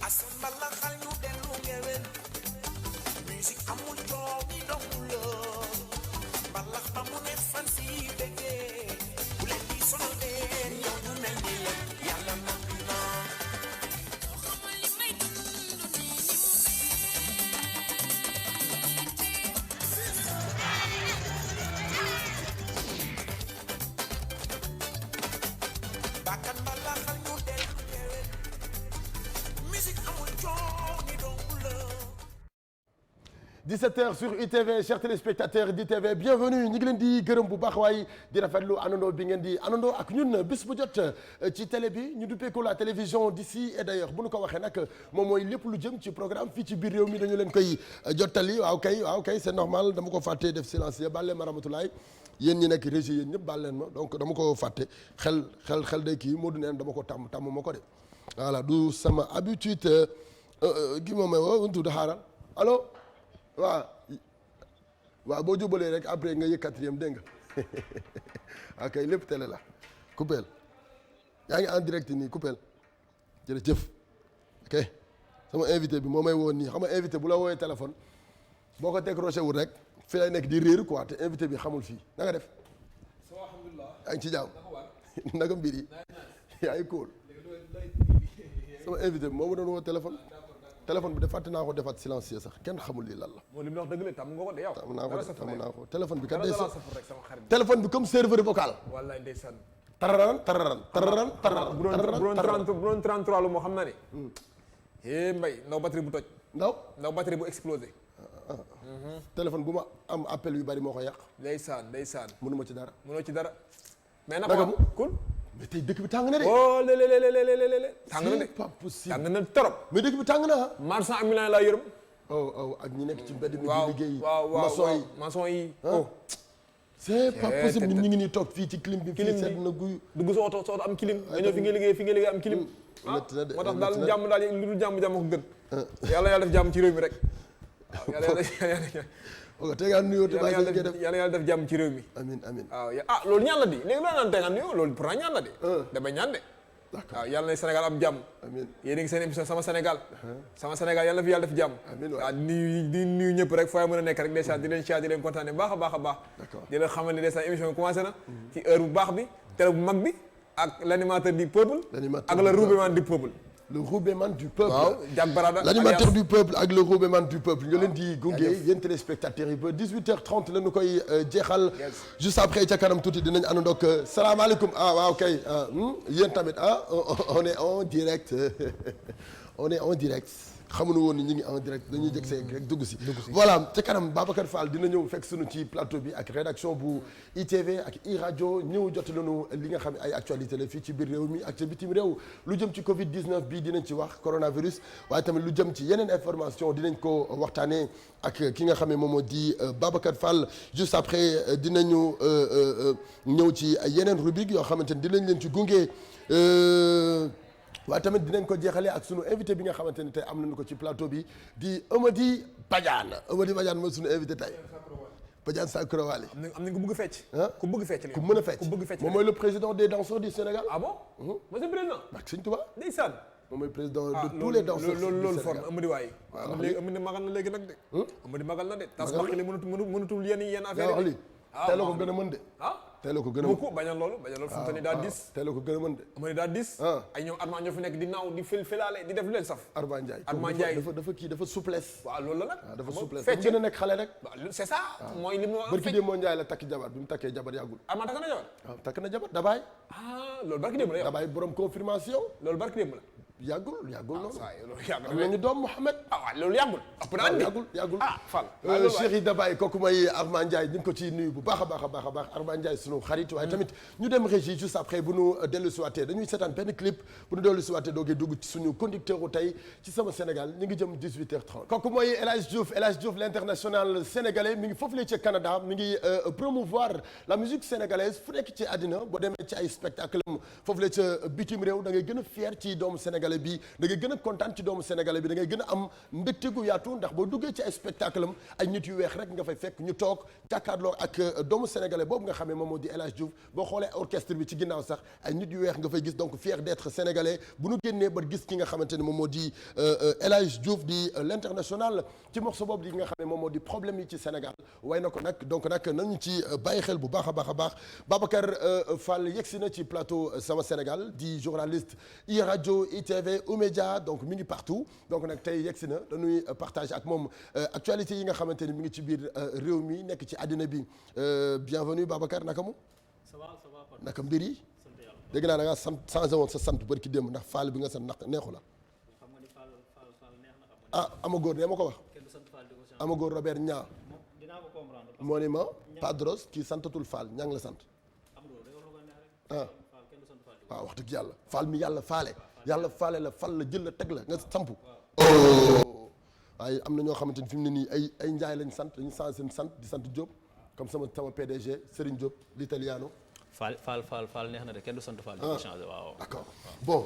asambala xal ñu dellu ngewel musique amul coow ni dongul la mbalax ba mu ne fan si bëggee bu leen di sonal leen yow ñu mel ni la yàlla noppi na bakkan mbalaxal ñu dellu ngewel musique amul coow ni dongul la 17h sur ITV chers téléspectateurs d'ITV bienvenue ñu ngi leen di gërëm bu baax waaye di rafetlu àndandoo bi ngeen di àndandoo ak ñun bis bu jot ci télé bi ñu duppee ko la télévision d'ici et d'ailleurs bu ñu ko waxee nag moom mooy lépp lu jëm ci programme fii ci biir réew mi dañu leen koy jottali waaw kay c'est normal dama ko fàtte def silencieux bàlle ma ramatulaay yéen ñi nekk régie yéen ñëpp baal leen ma donc dama ko fàtte xel day kii moo du neen dama ko tàmm ma ko de voilà du sama habitude kii moom may woo tudd xaaral allo waaw boo jubalee rek après nga yëg quatrième dégg nga ok lépp télé la coupeel yaa ngi en direct nii coupeel jërëjëf ok sama invité bi moo may woon nii xam nga invité bu la woowee téléphone boo ko décroché wul rek fi lay nekk di réer quoi te invité bi xamul fii na nga def alhamdulilah yaa ngi ci jàmm naka mbir yi yaa ngi cool sama invité bi moo ma doon woo téléphone bi de fàtte naa ko defaat silencieux sax kenn xamul lii lan la. moo li mu wax dëgg la tam nga ko de yow. tam naa ko téléphone bi kat day téléphone bi comme serveur vocal. wallaay ndeysaan. tararan. bu doon 33 lu moo xam naa ne. mbay ndaw batterie bu toj. ndaw batterie bu explosé. téléphone bu ma am appel yu bari moo ko yàq. ndeysaan. mënuma ci dara. mais naka mu cool. mais tey dëkk bi tàng na de. oh léeg-léeg tàng na de c'est pas possible tàng na trop. mais dëkk bi tàng na ah. marchand ambulant laa yërëm. ak ñi nekk ci mbedd mi. waaw di liggéey. waaw maçon yi. c'est pas possible nit ñi ngi nii toog fii ci clim bi. clim fii sedd na guy. dugg sa oto am clim. nga ñëw fi nga liggéey am clim. métti na de moo tax daal jàmm daal lu dul jàmm ko gën. yàlla def jàmm ci réew mi rek. ok tey ngaa nuyoo te bàyyi sa liggéey def yàlla def jàmm ci réew mi. amiin waaw loolu ñaan la di léegi loo naan tey nga nuyoo loolu pourtant ñaan la de. damay ñaan de. d'accord waaw yàlla na Sénégal am jàmm. amiin yéen a ngi seen émission sama Sénégal. sama Sénégal yàlla na fi yàlla def jàmm. amiin waaw di nuyu ñëpp rek fooy mën a nekk rek ndeysaan di leen siyaar di leen kontaane baax a baax a baax. d'accord di leen xamal ne ndeysaan émission bi commencé na. ci heure bu baax bi télé bu mag bi ak l'animateur du peuple. ak le roulement du peuple. le roulement du peuple. waaw Jack Barada l'animateur du peuple ak le roulement du peuple ñu leen di gunge yéen téléspectateurs yi ba 18h30 la ñu koy jeexal. juste après ca kanam tuuti dinañ àndandoo ak salaamaaleykum waaw kay yéen tamit on est en direct on est en direct xamuñu woon ni ñu ngi en direct dañuy jëg see rek dugg si. voilà ca kanam Babacar Fall dina ñëw fekk sunu ci plateau bi ak rédaction bu ITV ak iRadio ñëw jot lañu li nga xam ne ay actualité la fii ci biir réew mi ak ca bitim réew lu jëm ci Covid 19 bii dinañ ci wax coronavirus waaye tamit lu jëm ci yeneen information dinañ ko waxtaanee ak ki nga xam ne moom moo di Babacar Fall juste après dinañu ñëw ci yeneen rubrique yoo xamante ni dinañ leen ci gunge. waaye tamit dinañ ko jeexalee ak sunu invité bi nga xamante ne tey am nañu ko ci plateau bi di Amady Badiane mooy sunu invité tey Badiane Sakrawali. am nañ ko bëgg fecc. ku bëgg fecc ku mën a fecc moom mooy le président des danseurs du Sénégal. ah bon. monsieur le président. ak Sëñ Tuba. ndeysaan. moom mooy président de tous les danseurs du Sénégal loolu fort Amady waay. waaw léegi Amady magal na léegi nag de. Amady magal na de. tas mbaq li mënatul yenn affaire yi. tey la ko gën a mën de. tey la ko gën a mën ko bañal loolu fu mu toll nii daa dis. tey la ko gën a mën de. Amady daa dis. ay ñoom Armand ñoo fi nekk di naaw di filaale di def lu leen saf. Armand Ndiaye dafa souplesse. waaw loolu la nag. dafa souplesse dafa gën a nekk xale rek. waaw c'est ça. mooy li mu wax barki démb Ndiaye la takk jabar bi mu takkee jabar yàggul. Armand takk na jabar. waaw takk na jabar Dabaye. loolu barki démb la yow. Dabaye borom confirmation. loolu barki démb la. yàggul noonu. loolu yàgg am nañu doom Mouhamed. waaw loolu yàggul. ëpp na andi yàggul. Fall. Cheikh Dabaye kooku mooy Armand Ndiaye ñu ngi ko ciy nuyu bu baax a baax Armand Ndiaye sunu xarit waaye tamit ñu dem régie juste après bu nu dellu si waatee dañuy seetaan benn clip bu nu dellu si waatee doogee dugg ci suñu conducteur u tey ci sama Sénégal ñu ngi jëm 18h30. kooku mooy El Hadj Diouf l'international sénégalais mi ngi foofu la ci Canada mi ngi promouvoir la musique sénégalaise fu nekk ci àddina boo demee ci ay spectacle foofu la ca bitim réew da ngay gën a fier ci doomu sénégalais sénégalais bi da ngay gën a kontaan ci doomu sénégalais bi da ngay gën a am mbégte gu yaatu ndax boo duggee ci ay spectacle am ay nit yu weex rek nga fay fekk ñu toog jàkkaarloo ak doomu sénégalais boobu nga xam ne moom moo di El Hadj Diouf boo xoolee orchestre bi ci ginnaaw sax ay nit yu weex nga fay gis donc fier d'être sénégalais bu ñu génnee ba gis ki nga xamante ne moom moo di El Hadj Diouf di l'international ci morceau boobu di nga xam ne moom moo di problème yi ci Sénégal way na ko nag donc nag nañu ci bàyyi xel bu baax a baax a baax Babacar Fall yegsi na ci plateau Sama Sénégal di journaliste iRadio ITV EMédia donc mi ngi partout donc nag tey yegsi na dañuy partage ak moom actualité yi nga xamante ni mi ngi ci biir réew mi nekk ci àddina bi bienvenue Babacar naka mu. ça va naka mbir yi. dégg naa da ngaa sant changé woon sa sant bari ki démb ndax Fall bi nga sant ndax neexu la. ah Amagor ne ma ko wax. Amagor Robert Ñaa moo ni ma Padros kii santatul Fall ñaa ngi la sant. ah waaw wax dëgg yàlla Fall mi yàlla faale la fal la jël la teg la nga sampu. waaye am na ñoo xamante ni fi mu ne nii ay njaay lañ sant dañu changé seen sant di sant Diop comme sama PDG Serigne Diop l'italiano. Fall neex na de kenn du sant Fall. di ko changé waaw. d'accord bon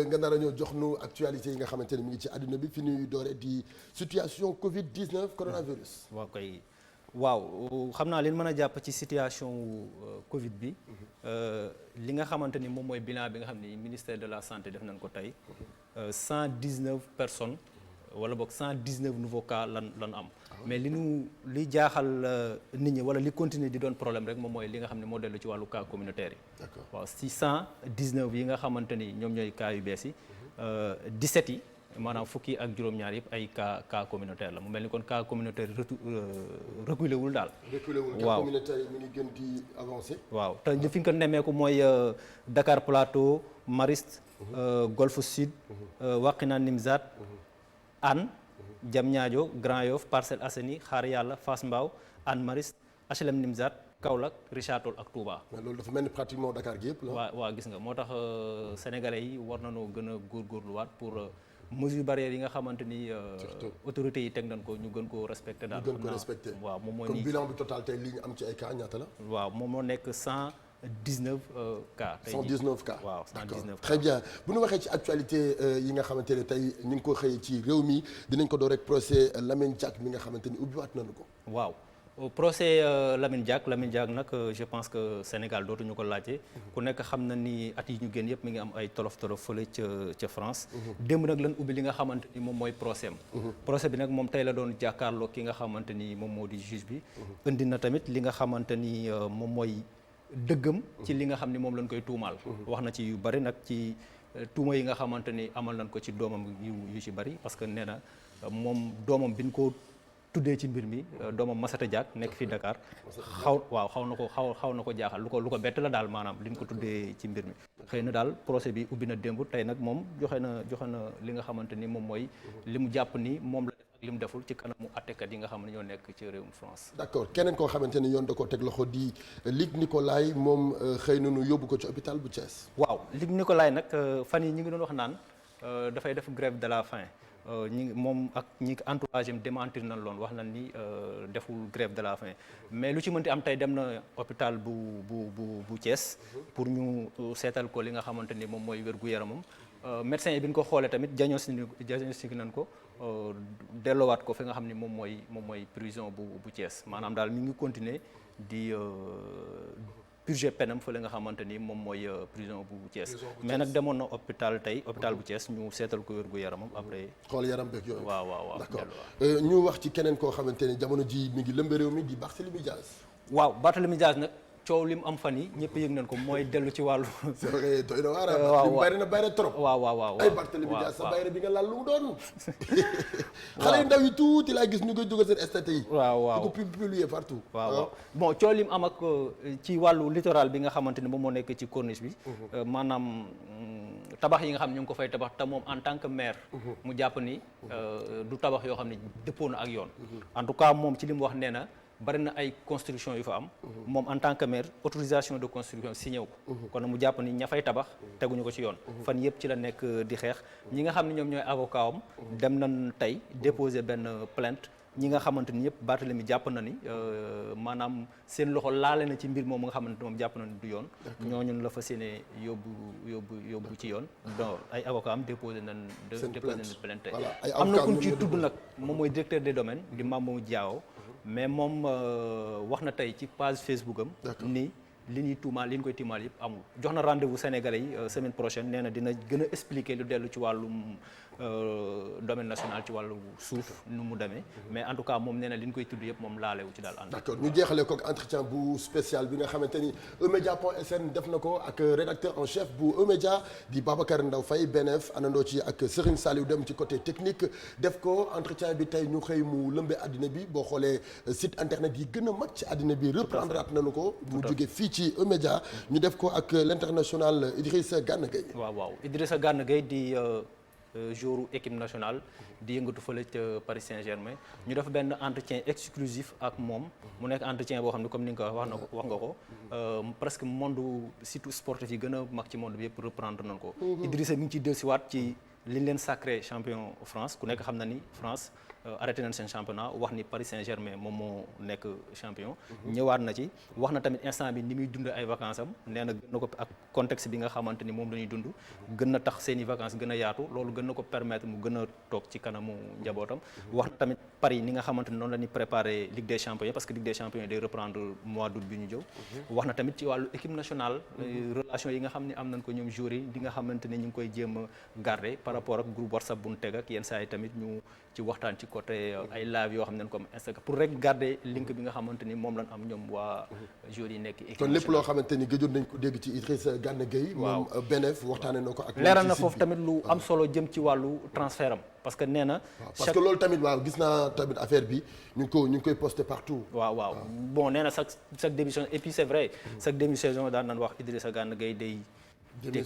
nga nar a ñëw jox nu actualité yi nga xamante ne mi ngi ci àdduna bi fi ñuy doore di situation Covid 19 coronavirus. waaw xam naa leen mën a jàpp ci situation Covid bi. li nga xamante ni moom mooy bilan bi nga xam ni ministère de la santé def nañ ko tey 119 personnes wala boog 119 nouveaux cas lan am. mais li jaaxal nit ñi wala li continuer di doon problème rek moom mooy li nga xam ne moo dellu ci wàllu cas communautaire yi. d'accord waaw si 119 yi nga xamante ni ñoom ñooy cas yu bees yi 17 yi maanaam fukki ak juróom-ñaar yëpp ay cas communautaire la mu mel ni kon cas communautaire reculé wul daal. reculé wul cas communautaire yi mi ngi gën di avancé. waaw te fi nga ko nemmeeku mooy Dakar Plateau Mariste. Golfe Sud. Wakhinane Nimzatt. Hann. Diamniadio Grand Yoff Parcelles Assainies Xaar Yàlla Fass Mbao Hann Mariste HLM Nimzatt Kaolack Richard Toll ak Touba. mais loolu dafa mel ni pratiquement Dakar gi yëpp la. waaw gis nga moo tax sénégalais yi war nañoo gën a góorgóorluwaat pour mesures barrières yi nga xamante ni. autorités yi teg nañ ko ñu gën koo respecté daal. ñu gën ko respecté waaw moom mooy. comme bilan bi total tey li ñu am ci ay cas ñaata la. waaw moom moo nekk 119 cas. 119 cas waaw 119 cas. très bien bu ñu waxee ci actualité yi nga xamante ne tey ñu ngi ko xëy ci réew mi dinañ ko door rek procès Lamine Diack mi nga xamante ni ubbiwaat nañu ko. waaw procès Lamine Diack nag je pense que Sénégal dootuñu ko laajte. ku nekk xam na ni at yi ñu génn yëpp mi ngi am ay tolof fële ca France. démb nag lan ubbi li nga xamante ni moom mooy procès am. procès bi nag moom tey la doon jàkkaarloo ki nga xamante ni moom moo di juge bi. indi na tamit li nga xamante ni moom mooy. dëggam ci li nga xam ni moom lañ koy tuumaal. wax na ci yu bari nag ci tuuma yi nga xamante ni amal nañ ko ci doomam yu ci bari parce que nee na moom doomam bi ñu ko tuddee ci mbir mi doomam Massata Diack nekk fii Dakar xaw na ko jaaxal lu ko bett la daal maanaam li ñu ko tuddee ci mbir mi. xëy na daal procès bi ubbi na démb tey nag moom joxe na li nga xamante ni moom mooy li mu jàpp ni moom la def ak li mu deful ci kanamu àttekat yi nga xam ne ñoo nekk ci réewum France. d'accord keneen koo xamante ni yoon da koo teg loxo di Luc Nicolaï moom xëy na ñu yóbbu ko ci hôpital bu Thiès. waaw Luc Nicolaï nag fan yi ñu ngi doon wax naan dafay def grève de la faim. moom ak ñi entourage am démentir nañ loon wax nañ ni deful grève de la faim mais lu ci mënti am tey dem na hôpital bu Thiès pour ñu seetal ko li nga xamante ni moom mooy wér-gu-yaramam médecin yi bi ñu ko xoolee tamit diagnostic nañ ko delloowaat ko fi nga xam ni moom mooy prison bu Thiès maanaam daal mi ngi continuer di purger penam fële nga xamante ni moom mooy prison bu Thiès mais nag demoon na hôpital bu Thiès ñu seetal ko wér gu yaramam après. xool yaram beeg yooyu. waaw d'accord ñu wax ci keneen koo xamante ni jamono ji mi ngi lëmbe réew mi di Barthélémy Diaz. waaw Barthélémy Diaz nag coow li mu am fan yi ñëpp yëg nañ ko mooy dellu ci wàllu. c'est vrai doy na waar. bari na trop. waaw ay Barthélémy Diaz sa bayre bi nga laal lu mu doon. xale yu ndaw yi tuuti laa gis ñu koy dugal seen statut yi. waaw di ko publier partout. waaw bon coow li mu am ak ci wàllu littoral bi nga xamante ni moom moo nekk ci corniche bi. maanaam tabax yi nga xam ne ñu ngi ko fay tabax te moom en tant que maire. mu jàpp ni du tabax yoo xam ne dëppoo na ak yoon. en tout cas moom ci li mu wax nee na. bari na ay construction yu fa am moom en tant que maire autorisation de construction signé wu ko kon mu jàpp ni ña fay tabax teguñu ko ci yoon fan yëpp ci la nekk di xeex ñi nga xam ne ñoom ñooy avocat am dem nañ tey déposer benn plainte ñi nga xamante ni yëpp Barthélemy jàpp na ni maanaam seen loxo laale na ci mbir moom nga xamante moom jàpp na ni du yoon. ñooñu la fas yéene yóbbu ci yoon. donc ay avocat am déposé nañ plainte. am na ku ci tudd nag moom mooy directeur des domaines di Mamadou Diaw mais moom wax na tey ci page Facebook am. ni li ñuy tuumaal li ñu koy tuumaal yëpp amul jox na rendez-vous Sénégalais yi semaine prochaine nee na dina gën a expliquer lu dellu ci wàllum domaine national ci wàllu suuf nu mu demee mais en tout cas moom nee na li ñu koy tudd yëpp moom laalewu ci daal ànd. d'accord ñu jeexalee ko entretien bu spécial bi nga xamante ni eMédia.sn def na ko ak rédacteur en chef bu eMédia di Babacar Ndaw Faye BNF àndandoo ci ak Serigne Saliou dem ci côté technique def ko entretien bi tey ñu xëy mu lëmbee àddina bi boo xoolee site internet yi gën a mag ci àddina bi reprendre at nañu ko mu jóge fii ci eMédia ñu def ko ak l'international Idrissa Gana Gueye. waaw Idrissa Gana Gueye di joueur équipe nationale di yëngatu fële ca Paris Saint-Germain ñu def benn entretien exclusif ak moom mu nekk entretien boo xam ne comme ni nga ko wax nga ko presque monde surtout sportif yi gën a mag ci monde bi yëpp reprendre nañ ko. Idrissa mi ngi ciy dellusiwaat ci liñ leen sacré champion France ku nekk xam na ni France arrêté nañ seen championnat wax ni Paris Saint-Germain moom moo nekk champion. ñëwaat na ci wax na tamit instant bi ni muy dund ay vacances am nee na gën na ko ak contexte bi nga xamante ni moom lañuy dund gën na tax seen i vacances gën a yaatu loolu gën na ko permettre mu gën a toog ci kanamu njabootam. wax na tamit Paris ni nga xamante ni noonu la ñuy préparer Ligue des Champions parce que Ligue des Champions day reprendre mois d'août bi ñu jëw. wax na tamit ci wàllu équipe nationale. relation yi nga xam ne am nañ ko ñoom joueurs yi di nga xamante ni ñu ngi koy jéem a garder par rapport ak groupe WhatsApp bu ñu teg ak yenn saa yi tamit ñu ci waxtaan ci côté ay live yoo xam ne comme Instagram pour rek garder link bi nga xamante ni moom lañ am ñoom waa joueurs yi nekk équipe kon lépp loo xamante ni gëjoon nañ ko dégg ci Idrissa Gana Gueye moom BNF waxtaanee na ko ak leeral na foofu tamit lu am solo jëm ci wàllu transfert am parce que nee na parce que loolu tamit waaw gis naa tamit affaire bi ñu ngi koy posté partout waaw bon nee na chaque début saison et puis c'est vrai chaque début saison daan nañ wax Idrissa Gana Gueye day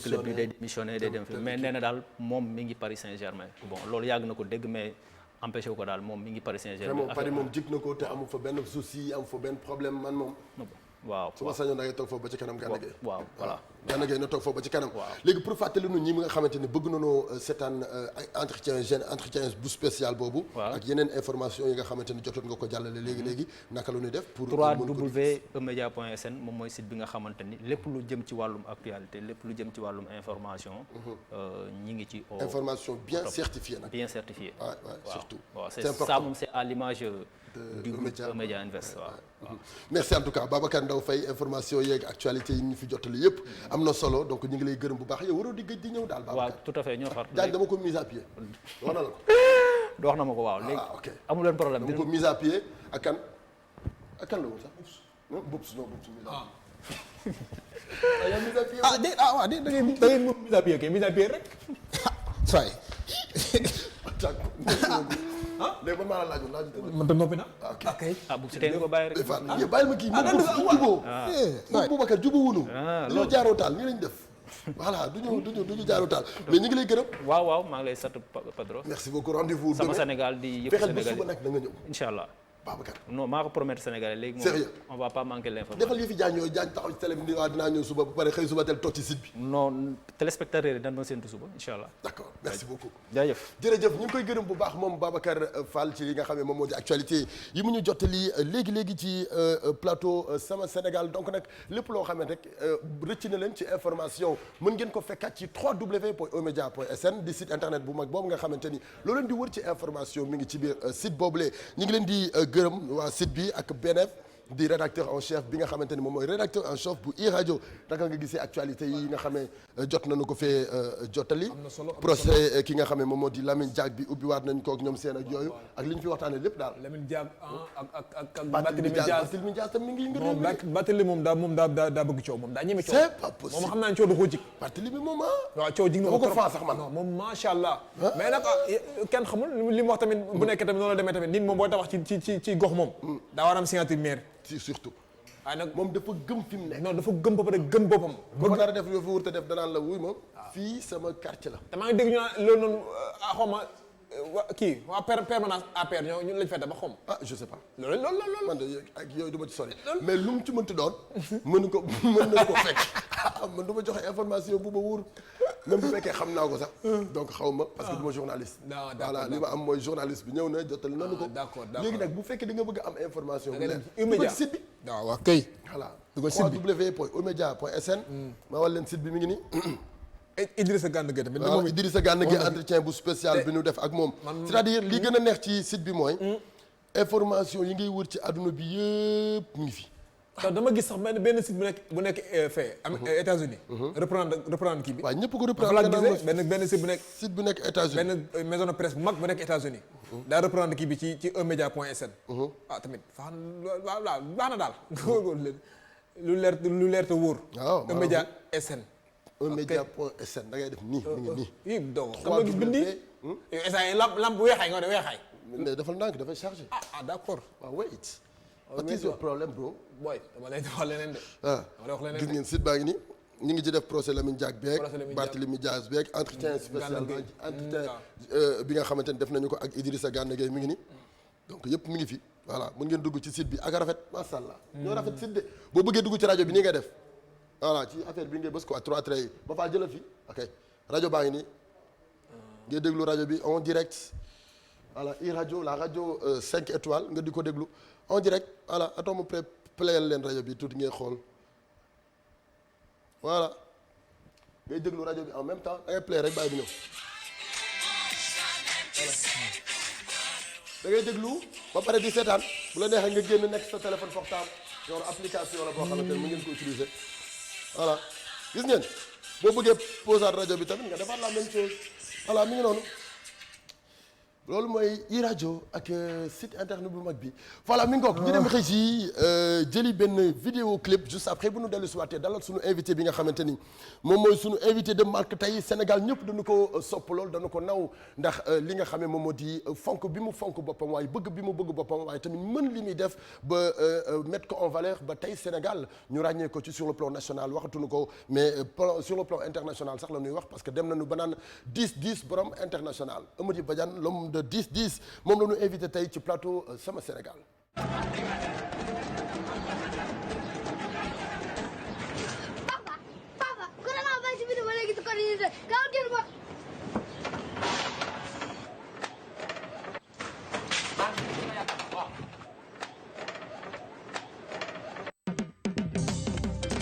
club bi day démissionné day dem fi mais nee na daal moom mi ngi Paris Saint-Germain bon loolu yàgg na ko dégg mais empêché wu ko daal moom mi ngi Paris Saint-Germain. vraiment Paris moom jig na ko te amu fa benn souci amu fa benn problème man moom. waaw su ma sañoon da ngay toog foofu ba ci kanam Gana Gueye. waaw voilà Gana Gueye na toog foofu ba ci kanam. waaw léegi pour fàttali nu ñi nga xamante ne bëgg nañoo seetaan ay entretien bu spécial boobu. ak yeneen information yi nga xamante ni jotoon nga ko jàllale léegi naka la ñuy def. pour www.emedia.sn moom mooy site bi nga xamante ni lépp lu jëm ci wàllum actualité lépp lu jëm ci wàllum information. ñi ngi ci. information bien certifiée nag. bien certifiée. waaw surtout. waaw c'est ça moom c'est à l'image du Emedia Invest waaw. merci en tout cas Babacar Ndaw Faye information yeeg actualité yi ñu fi jottali yëpp am na solo donc ñu ngi lay gërëm bu baax yow waroo di gëj di ñëw daal. Babacar waaw tout à fait ñoo far. Diagne dama ko mise à pied wax na la ko. wax na ma ko waaw léegi. ok amul leen problème dama ko mise à pied ak kan la woon sax. non Boubs mise à pied. yaa mise à pied. waaw da ngay mise à pied kay mise à pied rek. say léegi man maa la laajoon man tam noppi na. ok bu si tey nga ko bàyyi rek. bàyyil ma kii jubóo. moom Boubacar jubóowuñu. dañoo jaaroo taal nii lañ def. voilà du ñu jaaroo taal mais ñu ngi lay gërëm. waaw maa ngi lay sant Pedro. merci beaucoup rendez-vous sama Sénégal di yëpp Sénégal fexeel ba suba nag da nga ñëw. incha allah. Babacar non maa ko promettre Sénégalais léegi. sérieux on va pas manquer l'information. defal yi fi Diagne yooyu Diagne taxaw ci télé bi ni waa dinaa ñëw suba ba pare xëy suba tel toog ci site bi. non téléspectateurs yi dañ ma séntu suba incha allah. d'accord merci beaucoup. jaajëf jërëjëf ñu ngi koy gërëm bu baax moom Babacar Fall ci li nga xam ne moom moo di actualité yi mu ñu jottali léegi ci plateau Sama Sénégal donc nag lépp loo xam ne rek rëcc na leen ci information mën ngeen ko fekkaat ci www.emedia.sn di site internet bu mag boobu nga xamante ni loo leen di wër ci information mi ngi ci biir site boobule ñu ngi leen di gërëm waa site bi ak BNF di rédacteur en chef bi nga xamante ni moom mooy rédacteur en chef bu iRadio naka nga gisee actualité yi nga xam ne jot nañu ko fee jottali procès ki nga xam ne moom moo di Lamine Diack bi ubbiwaat nañ ko ak ñoom seen ak yooyu ak li ñu fi waxtaanee lépp daal. Lamine Diack ak Barthélémy Dias tam mi ngi ngir moom Barthélémy daa bëgg coow moom daa ñeme coow. c'est pas possible moom xam naa ne coow du ko jig. Barthélémy moom waaw coow jig na ko trop faa sax man. non moom macha allah. mais nag kenn xamul li mu wax tamit bu nekkee tamit noonu la demee tamit nit moom booy tabax ci gox moom. daa war a am signature maire. surtout waaye nag moom dafa gëm fi mu nekk. non dafa gëm ba pare gëm boppam. bu ko dara def yoo fi wurte def danaan la wuy moom fii sama quartier la. te maa ngi dégg ñu naan loolu noonu xaw ma kii waa permanence APR ñun lañ fete ba xom. ah je sais pas. loolu. man de ak yooyu du ma ci sori. mais lu mu ci mënti doon. mën na ko fekk. man du ma joxe information bu ma wóor même bu fekkee xam naa ko sax. donc xaw ma parce que du ma journaliste. voilà li ma am mooy journaliste bi ñëw na jottali nanu ko. d'accord léegi nag bu fekkee da nga bëgg a am information. da nga dem ci dugal site bi. waaw kay. voilà dugal site bi www.emedia.sn. ma wal leen site bi mi ngi nii. Idrissa Gana Gueye tamit. waaw Idrissa Gana Gueye entretien bu spécial bi ñu def ak moom. c'est-à-dire li gën a neex ci site bi mooy. information yi ngay wër ci àdduna bi yëpp mu ngi fi. waaw dama gis sax benn site bu nekk fee am États-Unis reprendre kii bi. waaw ñëpp ko reprendre benn site bu nekk États-Unis. benn maison de presse bu mag bu nekk États-Unis. daa reprendre kii bi ci emedia.sn. tamit waaw baax na daal. lu leer te wóor. waaw emedia.sn. emedia.sn da ngay def nii mi ngi nii. yii doo xam nga gis bindi. yow instant lamp weexaay nga de weexaay. mais dafal ndànk dafay chargé. d'accord. waaw wait. what is your problem bro. boy dama lay wax leneen de. gis ngeen site baa ngi nii. ñu ngi ci def procès Lamine Diack beeg. Barthélémy Dias beeg entretien spécial entretien bi nga xamante ne def nañu ko ak Idrissa Gana Gueye mi ngi nii. donc yëpp mi ngi fi. voilà mën ngeen dugg ci site bi ak a rafet macha allah. ñoo rafet site de boo bëggee dugg ci rajo bi nii ngay def. voilà ci affaire bi ngay bës quoi 3 traits yi ba faa jëlal fii ok rajo baa ngi nii. ngay déglu rajo bi en direct. voilà iRadio la rajo 5 étoiles nga di ko déglu en direct voilà attends mu playal leen rajo bi tuuti ngay xool voilà ngay déglu rajo bi en même temps da ngay play rek bàyyi bi ñëw voilà da ngay déglu ba pare di seetaan bu la neexee nga génn nekk sa téléphone portable yor application la boo xamante ne mu ngeen ko utiliser voilà gis ngeen boo bëggee posaat rajo bi tamit nga defaat la même chose voilà mi ngi noonu. loolu mooy iRadio ak site internet bu mag bi voilà mi ngi ko ñu dem régie jëli benn vidéo clip juste après bu nu dellu si waatee dalal suñu invité bi nga xamante ni moom mooy suñu invité de marque tey Sénégal ñëpp dañu ko sopp lool dañu ko naw ndax li nga xamee moom moo di fonk bi mu fonk boppam waaye bëgg bi mu bëgg boppam waaye tamit mën li muy def ba mettre ko en valeur ba tey Sénégal ñu ràññee ko ci sur le plan national waxatuñu ko mais sur le plan international sax la ñuy wax parce que dem nañu ba naan 10-10 borom international Amady Badiane l'homme de 10-10 moom la ñu invité tey ci plateau Sama Sénégal. Papa, ku ne maa bay ci biir ba léegi ci kër yi de gaaw jël ma.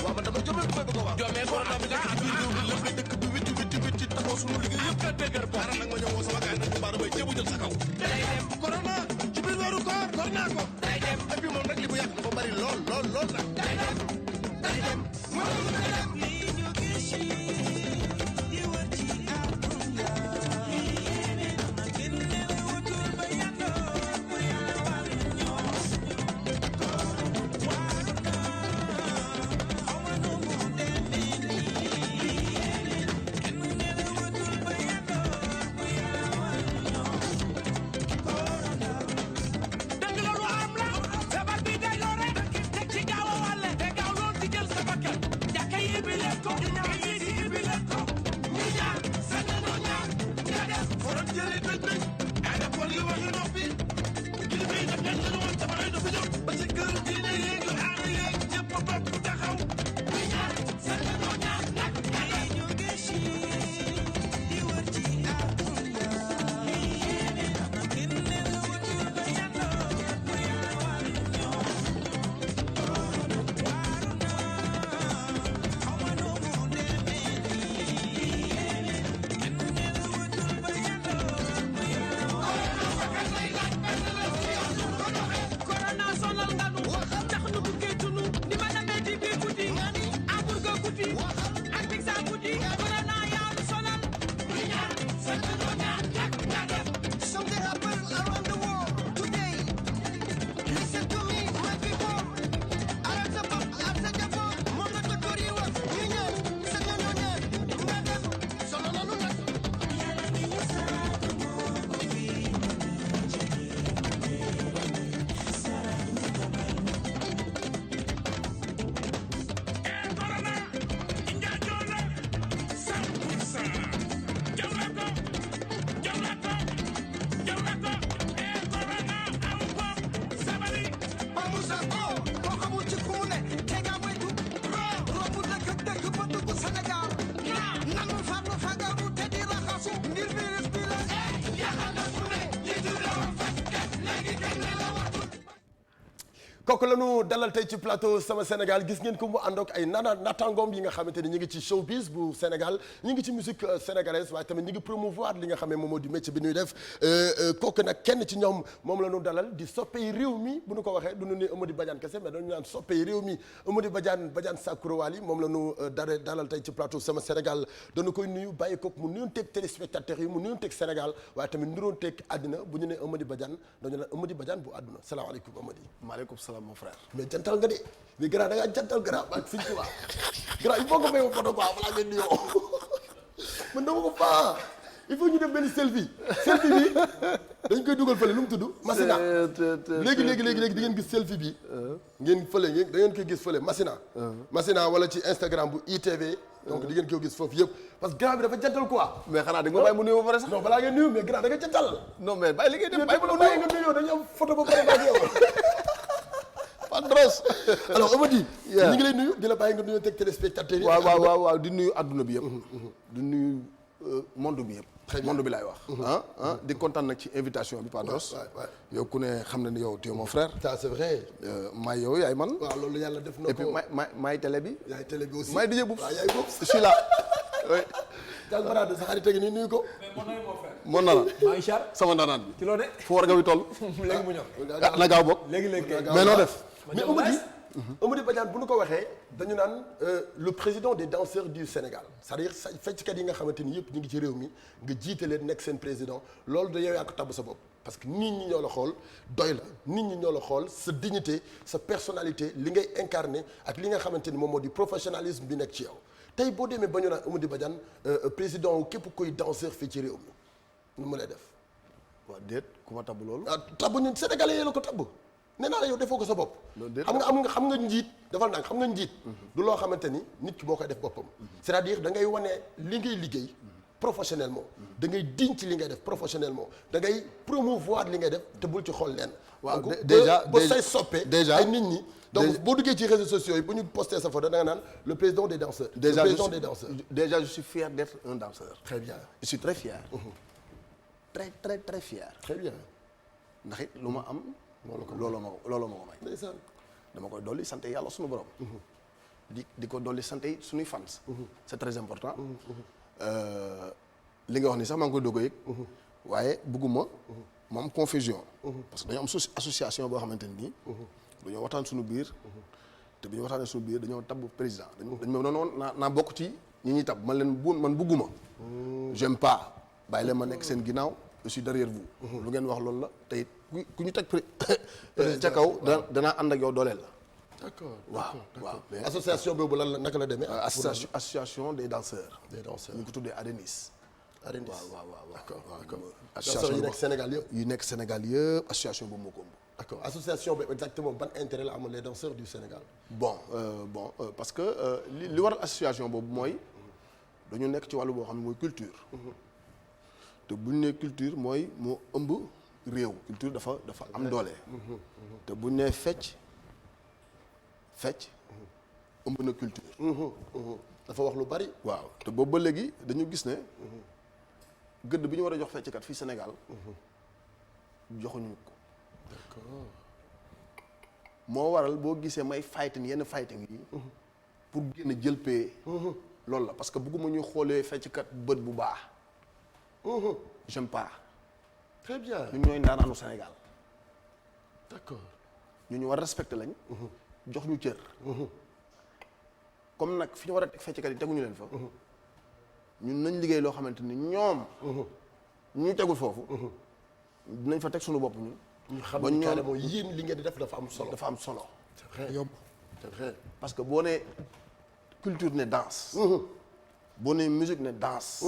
waaw man dama jomee koy bëgg a wax. jomee ko na bi nga ci biir réew mi lépp dëkk bi witti taxaw sunu liggéey yëpp ka dëgër bopp. nag ma ñëw woo sama gars yi nag bu baax damay jéem a jël sa kaw. day dem corona ci biir weeru koor naa ko. day dem et puis moom nag li mu yàq dafa bari lool nag. day dem lii ñu gis di wër ci àdduna lii yéene na kenn wutul ba yàndoo bu yàlla war ñoo waaru na xaw ma nu mu demee lii yéene kenn wutul ba yàndoo bu yàlla war ñoo dëgg la lu am la feebar bi day lore teg ci gaaw a wàlle te gaaw lool ci jël sa bakkan jàkka yi ibbi leen ko ñaan yi di ibbi leen ko ñu ñaan sañ nañoo ñaan nga def forom jëri tëj nañ ay def wal yi waxi noppi kilifa yi def leen lu woon sama lay dafa jóg ba ci kër diine yeeg yu aada yeeg ñëpp a bokk taxaw ñu ñaan sañ nañoo ñaan nag ay ñu gis di wër ci àdduna lii yéene na kenn wutul ba yàndoo bu yàlla war ñoo corona sonal nga nu tax nu kooku la ñu dalal tey ci plateau Sama Sénégal gis ngeen ko mu ànd ak ay natangoom yi nga xamante ni ñu ngi ci showbiz bu Sénégal ñu ngi ci musique sénégalaise waaye tamit ñu ngi promouvoir li nga xam ne moom moo di métier bi ñuy def kooku nag kenn ci ñoom moom la ñu dalal di soppey réew mi bu ñu ko waxee du ñu ne Eumeudi Badiane kese mais dañu naan soppey réew mi Eumeudi Badiane Sakura Wali moom la ñu dalal tey ci plateau Sama Sénégal dañu koy nuyu bàyyi ko mu nuyonteeg téléspectateurs yi mu nuyonteeg Sénégal waaye tamit nuyoonteeg àddina bu ñu ne Eumeudi Badiane dañu naan Eumeudi Badiane bu àdduna salaamaaleykum Eumeudi. maaleykum salaam mon frère. mais jantal nga de mais grand da ngaa jantal grand ak fi ñu ci waa grand il faut que may ma photo quoi balaa ngeen di yow man dama ko faa il faut ñu def benn selfie bi dañ koy dugal fële lu mu tudd. Masina léegi di ngeen gis selfie bi. ngeen fële da ngeen koy gis fële Masina. Masina wala ci Instagram bu ITV. donc di ngeen koy gis foofu yëpp parce que grand bi dafa jantal quoi. mais xanaa da nga ma bàyyi mu nuyu ba pare sax. non balaa ngeen nuyu mais grand da nga jantal. non mais bàyyi li ngay def bàyyi ma bàyyi nga nuyoo dañu am photo ba pare ak yow. Padros alors Eumeudi ñu ngi lay nuyu di la bàyyi nga nuyoo teg téléspectateurs yi. waaw di nuyu adduna bi yëpp. di nuyu monde bi yëpp. monde bi laay wax. di kontaan nag ci invitation bi Padros. yow ku ne xam na ni yow tu es mon frère. ça c'est vrai. maay yow yaay man. waaw loolu yàlla def na ko et puis maay télé bi. yaay télé bi aussi maay DJ Boubs. waaw yaay Boubs. je suis là. oui. Diallo Barade sa xarit gi nii nuyu ko. mon nana. maa ngi char sama nanaan bi. ci loo ne. fu war nga wi toll. léegi mu ñëw. na gaaw bokk. léegi mais noo def. mais Eumeudi Badiane bu ñu ko waxee dañu naan le président des danseurs du Sénégal c'est-à-dire fecckat yi nga xamante ni yëpp ñu ngi ci réew mi nga jiite leen nekk seen président loolu da yow yaa ko tabb sa bopp parce que nit ñi ñoo la xool doy la nit ñi ñoo la xool sa dignité sa personnalité li ngay incarné ak li nga xamante ni moom moo di professionnalisme bi nekk ci yow tey boo demee ba ñu naan Eumeudi Badiane président wu képp koy danseur fii ci réew mi nu mu lay def. waaw déet ku ma tabb loolu. ah tabb ñun sénégalais yi la ko tabb. nee naa la yow defoo ko sa bopp. xam nga njiit dafa naan xam nga njiit. du loo xamante ni nit ki moo koy def boppam. c'est-à-dire da ngay wane li ngay liggéey professionnellement. da ngay diñ ci li ngay def professionnellement da ngay promouvoir li ngay def te bul ci xool leen. waaw déjà ba say soppe. déjà ay nit ñi. donc boo duggee ci réseaux sociaux yi bu ñu posté sa photo da nga naan le président des danseurs. déjà le président des danseurs. déjà je suis fier d'être un danseur. très bien je suis très fier. très fier. très bien. ndax it lu ma am. loolu ma ko may. ndeysaan. dama koy dolli sant yàlla suñu borom. di ko dolli sant suñuy fans. c'est très important. li nga wax ni sax maa ngi koy doog a yëg. waaye bëgguma mu am confusion. parce que dañoo am association boo xamante ni. dañoo waxtaan suñu biir. te bi ñu waxtaanee suñu biir dañoo tabb président dañ ma noonu naa bokk ci ñi ñuy tabb man bëgguma. j'aime pas bàyyi leen ma nekk seen ginnaaw je suis derrière vous. lu ngeen wax loolu la te it ku ñu teg ca kaw danaa ànd ak yow dooleel la. d'accord waaw. association boobu lan la naka la demee. association des danseurs. des danseurs ñu ko tuddee Adenis. Adenis waaw. d'accord. association yi nekk Sénégal yëpp. yu nekk Sénégal yëpp association boobu moo ko ëmb. d'accord association bi exactement ban intérêt la amoon les danseurs du Sénégal. bon parce que li waral association boobu mooy dañu nekk ci wàllu boo xam ne mooy culture. te bu ñu nee culture mooy moo ëmb réew. culture dafa am doole. te bu ñu nee fecc ëmb na culture. dafa wax lu bari. waaw te boobu ba léegi dañu gis ne gëdd bi ñu war a jox fecckat fii Sénégal joxuñu ko. d'accord. moo waral boo gisee may yenn fighting yi. pour génn jël pay. loolu la parce que bëgguma ñuy xoolee fecckat bët bu baax. j'aime pas. très bien. ñun ñooy ndaanaanu Sénégal. d'accord. ñu war respecté lañ. jox ñu cër. comme nag fi ñu war a teg fecckat yi teguñu leen fa. ñun nañ liggéey loo xamante ni ñoom. ñu tegul foofu. dinañ fa teg suñu bopp ñun. ñu xam ni carrément yéen li ngeen di def dafa am solo. dafa am solo. c'est vrai yomb c'est vrai. parce que boo nee culture ne danse. boo nee musique ne danse.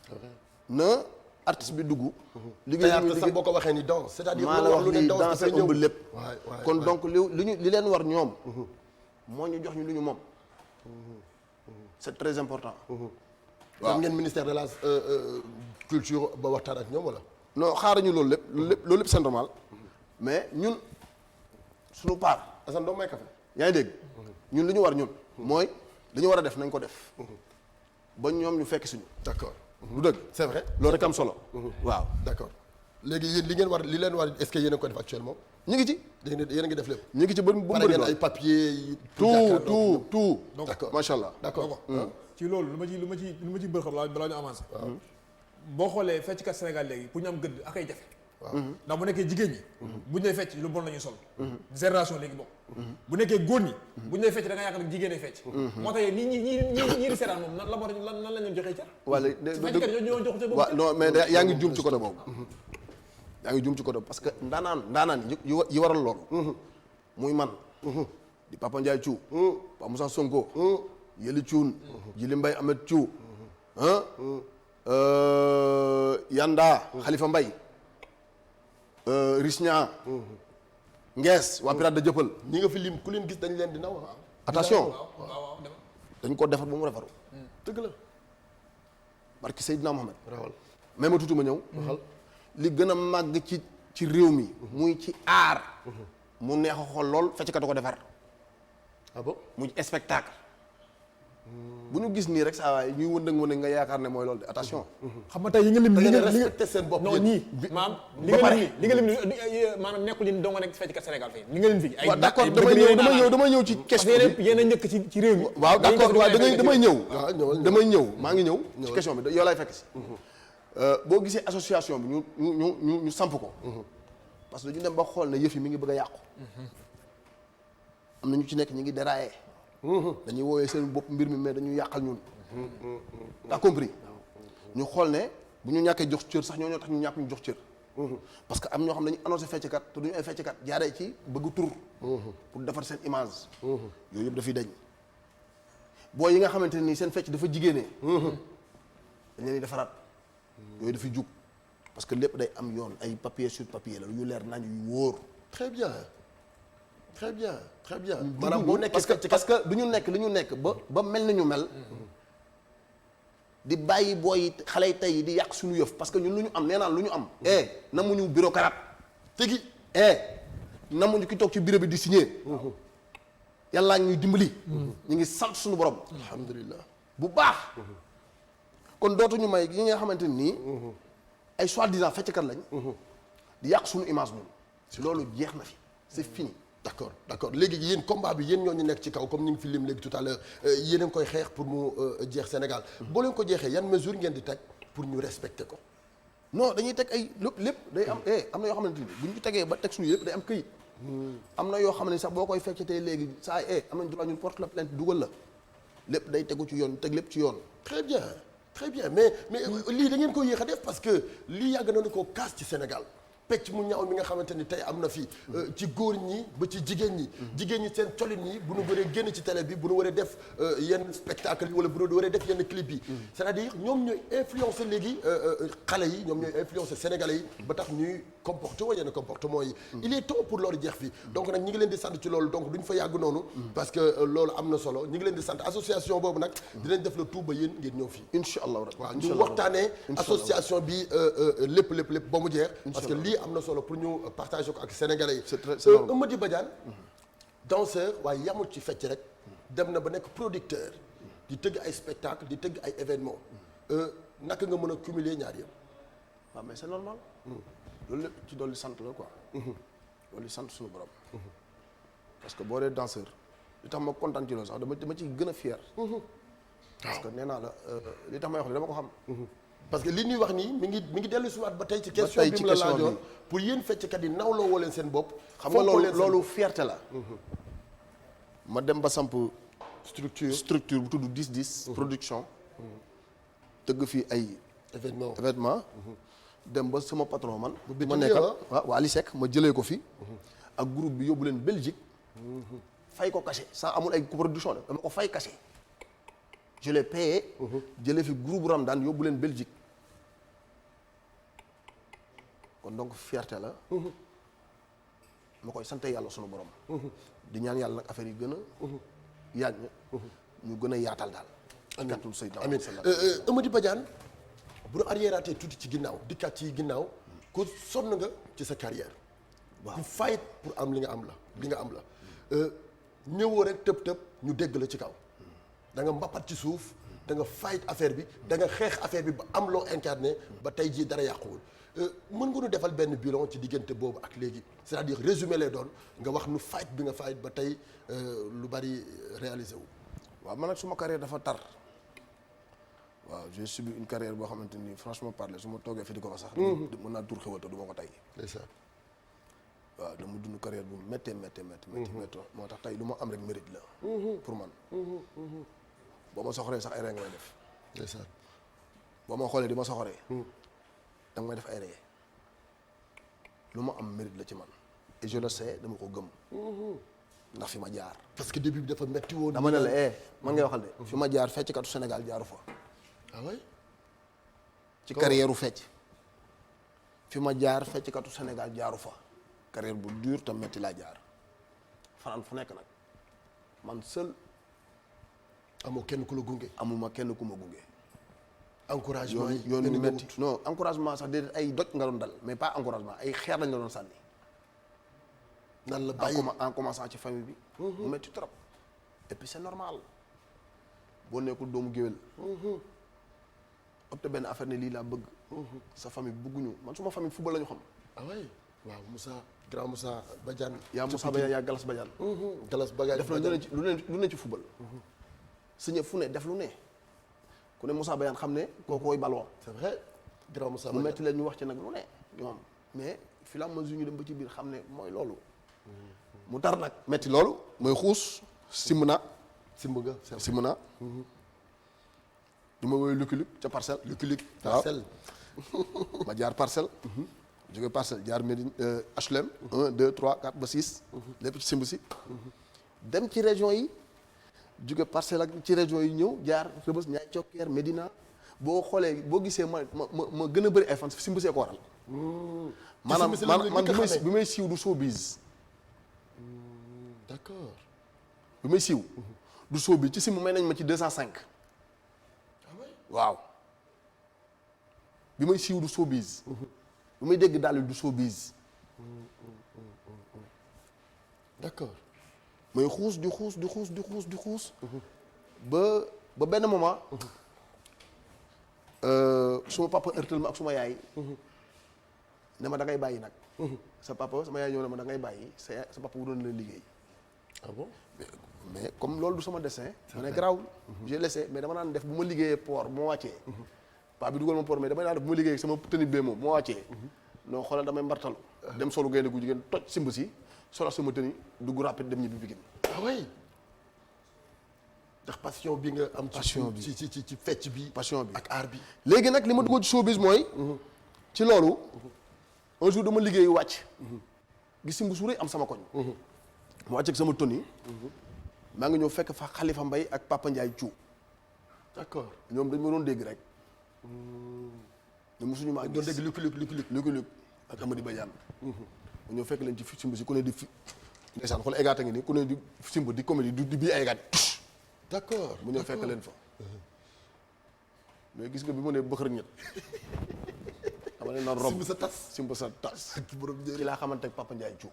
c'est vrai. na artiste bi dugg. liggéey bi sax boo ko waxee ni danse c'est-à-dire maa la wax ni danse ëmb lépp. kon waay. donc li leen war ñoom. moo ñu jox ñu lu ñu moom. c'est très important. waaw ngeen ministère de la culture ba waxtaan ak ñoom wala. non xaaruñu loolu lépp c'est normal. mais ñun suñu part. Assane doo may café. yaa ngi dégg. ñun li ñu war ñun. mooy li ñu war a def nañ ko def. ba ñoom ñu fekk suñu. d'accord. lu dëgg. c'est vrai. loolu rek am solo. waaw d'accord léegi yéen li leen war est-ce que yéen a ko def actuellement. ñu ngi ci. yéen a ngi def lépp. ñu ngi ci ba mu pare bëri ngeen ay papiers yi. tout. d'accord macha allah. d'accord. ci loolu lu ma ci bër xam balaa ñu avancé. boo xoolee fecckat Sénégal léegi pour ñu am gëdd ak ay jafe. ndax bu nekkee jigéen ñi. bu ñu lay fecc lu bon la ñuy sol. génération léegi bokk. bu nekkee góor ñi. bu ñu lay fecc da nga yaakaar ne jigéen ay fecc. moo tax ñii di seetaan moom nan la la ñu joxee car. wala fecckat ñoo jox ca waaw non mais yaa ngi juum ci côté boobu. yaa ngi juum ci côté boobu parce que ndaanaan yi waral loolu. muy man. di Papa Ndiaye Thiou. Papa Moussa Sonko. Yeli Thioune. Jili Mbaye Ahmed Thiou. Yanda Khalifa Mbaye. Risnia. Ngees waa Pirate de Jëppal. ñi nga fi lim ku leen gis dañ leen di naw. attention dañ ko defar ba mu refaru. dëgg la. barki Seydina Mohamed. rawal mais ma tuuti ma ñëw. waxal li gën a màgg ci réew mi. muy ci aar. mu neex a xool lool fecckat ko defar. ah bon muy spectacle. bu ñu gis nii rek saa waay ñuy wëndëng nga yaakaar ne mooy loolu de attention. xam nga tey yi nga lim. da ngeen respecté seen bopp non ñii maam li nga lim maanaam nekkul ni dong nekk fecckat Sénégal fii li nga lim fii. ay waaw d'accord damay ñëw ci question bi. yéen a njëkk ci réew mi. waaw d'accord waaw damay ñëw. damay ñëw maa ngi ñëw. ci question bi yow lay fekk si. boo gisee association bi ñu samp ko. parce que dañu dem ba xool ne yëf yi mi ngi bëgg a yàqu. am na ñu ci nekk ñu ngi déraillé. dañuy woowee seen bopp mbir mi mais dañuy yàqal ñun. t'as compris ñu xool ne bu ñu ñàkkee jox cër sax ñoo tax ñu ñàkk ñu jox cër. parce que am ñoo xam ne dañuy annoncé fecckat te duñu ay fecckat jaaree ci bëgg tur. pour defar seen image. yooyu yëpp dafay dañ. boo yi nga xamante ne nii seen fecc dafa jigéenee. dañ leen di defaraat. yooyu dafay jug parce que lépp day am yoon ay papier sur papier la yu leer nañ yu wóor. très bien. maanaam boo nekkee parce que du ñu nekk li ñu nekk ba mel ni ñu mel. di bàyyi booy xale yi tey di yàq suñu yëf parce que ñun lu ñu am nee naan lu ñu am. namuñu bureaucrate. tegi. namuñu ki toog ci bureau bi di signer. yàllaa ñuy dimbali. ñu ngi sant suñu borom. alhamdulilah. bu baax. kon dootuñu may yi nga xamante nii. ay soi-disant fecckat lañ. di yàq suñu image moom. loolu jeex na fi c'est fini. d'accord léegi yéen combat bi yéen ñoo ñu nekk ci kaw comme ñu ngi fi lim léegi tout à l'heure yéen a ngi koy xeex pour mu jeex Sénégal boo leen ko jeexee yan mesure ngeen di teg pour ñu respecter ko. non dañuy teg ay lépp day am am na yoo xamante ni bu ñu tegee ba teg suñu yëpp day am këyit. am na yoo xam ne sax boo koy feccatee léegi saa am nañ droit ñun porte la plainte dugal la lépp day tegu ci yoon teg lépp ci yoon. très bien mais lii da ngeen ko yéex a def parce que lii yàgg nañu ko kaas ci Sénégal. pecc mu ñaaw mi nga xamante ni tey am na fi ci góor ñi ba ci jigéen ñi seen colin yi bu nu waree génn ci télé bi bu nu waree def yenn spectacle yi wala bu nu waree def yenn clip yi c'est-à-dire ñoom ñooy influencer léegi xale yi ñoom ñooy influencer sénégalais yi ba tax ñuy comporter wa yenn comportement yi il est temps pour loolu jeex fi donc nag ñi ngi leen di sant ci loolu donc duñ fa yàgg noonu parce que loolu am na solo ñi ngi leen di sant association boobu nag dinañ def le tout ba yéen ngeen ñëw fii incha allah waaw ñu waxtaanee association bi lépp ba mu jeex parce que lii am na solo pour ñu partager ko ak sénégalais yi. c'est Eumeudi Badiane danseur waaye yamul ci fecc rek dem na ba nekk producteur di tëgg ay spectacle di tëgg ay événements naka nga mën a cumuler ñaar yëpp. waaw mais c'est normal. loolu lépp ci dolli sant la quoi. dolli sant suñu borom. parce que boo dee danseur li tax ma kontaan ci loolu sax dama ci gën a fier. parce que nee naa la li tax may wax ne dama ko xam. parce que li ñuy wax nii mi ngi dellu si waat ba tey ci question bi mu la laajoon pour yéen fecckat yi nawloo woo leen seen bopp. xam nga loolu fierté la. ma dem ba samp structure bu tudd 10-10 production. tëgg fii ay. événement dem ba sama patron man. ma nekkal waa Ali Seck ma jëlee ko fi. ak groupe bi yóbbu leen Belgique. fay ko cachet sans amul ay production dama ko fay cachet. je l'ai payé. jëlee fi groupe Ramdan yóbbu leen Belgique. kon donc fierté la. ma koy sant yàlla sunu borom. di ñaan yàlla nag affaire yi gën a. yàgg ñu gën a yaatal daal. amiin Eumeudi Badiane bu ñu arriéraatee tuuti ci ginnaaw dikkaat ci ginnaaw ku sonn nga ci sa carrière. waaw ku fight pour am li nga am la ñëwoo rek tëb ñu dégg la ci kaw. da nga mbappat ci suuf da nga fight affaire bi da nga xeex affaire bi ba am loo incarné ba tey jii dara yàquwul mën nga nu defal benn bilan ci diggante boobu ak léegi c'est-à-dire résumé lay doon nga wax nu fight bi nga fight ba tey lu bari réalisé wu. waaw man nag suma carrière dafa tar waaw j'ai subi une carrière boo xamante ni franchement parler su ma toogee fi di ko wax sax. mën naa tur xewal te du ma ko tey. ndeysaan. waaw dama dund carrière bu méttee moo tax tey lu ma am rek mérite la. pour man. boo ma soxoree sax ay ree nga may def. ndeysaan. boo ma xoolee di ma soxoree. da nga may def ay ree lu ma am mérite la ci man et je le sais dama ko gëm. ndax fi ma jaar. parce que début bi dafa metti woon. dama ne la man ngay waxal de. fi ma jaar fecckatu Sénégal jaaru fa. ah oui. ci carrière u fecc. fi ma jaar fecckatu Sénégal jaaru fa. carrière bu dur te metti laa jaar. fanaan fu nekk nag man seul. amoo kenn ku la gunge. amuma kenn ku ma gunge. encouragement yi yoon yu metti non encouragement sax déedéet ay doj nga doon dal mais pas encouragement ay xeer lañ la doon sànni. nan la bàyyi en commençant ci famille bi. mu metti trop. et puis c'est normal. boo nekkul doomu géwél. opté benn affaire ne lii laa bëgg. sa famille bëgguñu man suma famille football la ñu xam. ah oui waaw Moussa grand Moussa Badiane. yaa Moussa Badiane yaa Galas Badiane. Galas Badiane def na lu ne ci football. signé fu ne def lu ne. ku ne Moussa Badiane xam ne kookooy ballon. c'est vrai grand Moussa mu Badiane metti leen ñu wax ci nag lu ne ñoom mais fi la mesure ñu dem ba ci biir xam ne mooy loolu. mu tar nag metti loolu mooy xuus simb na. simb nga simb na. ñu ma woowee Lucky ca parcelle. Lucky parcelle. ma jaar parcelle. jóge parcelle jaar Médine HLM. 1 2 3 4 ba 6. lépp ci simb si. dem ci région yi. jóge parcelle ak ci région yi ñëw jaar Rebeuss Niayes Thioker Médina boo xoolee boo gisee ma gën a bëri ay fans simb see ko waral. maanaam man bi may siiw du showbiz. d'accord. bi may siiw. du showbiz ci simb may nañ ma ci 205. waaw. bi may siiw du showbiz. bi may dégg daal du showbiz. d'accord. mooy xuus di xuus. ba benn moment. suma papa ërtal ma ak suma yaay. ne ma da ngay bàyyi nag. sa papa sama yaay ñëw ne ma da ngay bàyyi sa papa wu doon la liggéey. ah bon mais comme loolu du sama dessin. ma ne garaaw. j'ai laissé mais dama naan def bu ma liggéeyee port bu ma wàccee. paa bi dugal ma port mais damay naan def bu ma liggéeyee sama tenue bee moom bu ma wàccee. non xoolal damay mbartalu. dem solu gaynde gu jigéen toj simb si. solo sama tenue dugg rapide dem ñibbi Pikine. ah oui ndax passion bi nga am. passion bi ci fecc bi. passion bi ak art bi. léegi nag li ma dugg ci showbiz mooy. ci loolu. un jour dama liggéey wàcc. gis simb su rëy am sama koñ. mu wàcc ak sama tenue. maa ngi ñëw fekk fa Khalifa Mbaye ak Papa Ndiaye Thiou. d'accord ñoom dañ ma doon dégg rek. ñoom mosuñu maa gis doon dégg Lucky ak Amady Badiane. mu ñëw fekk leen ci simb si ku ne di fi. ndeysaan xool égaata ngi nii ku ne di simb di comédie di bii ay égaat. d'accord mu ñëw fekk leen fa. mais gis nga bi ma nee bëxër ñett. dama leen naan rob simb sa tas. ci laa xamante ak Papa Ndiaye Thiou.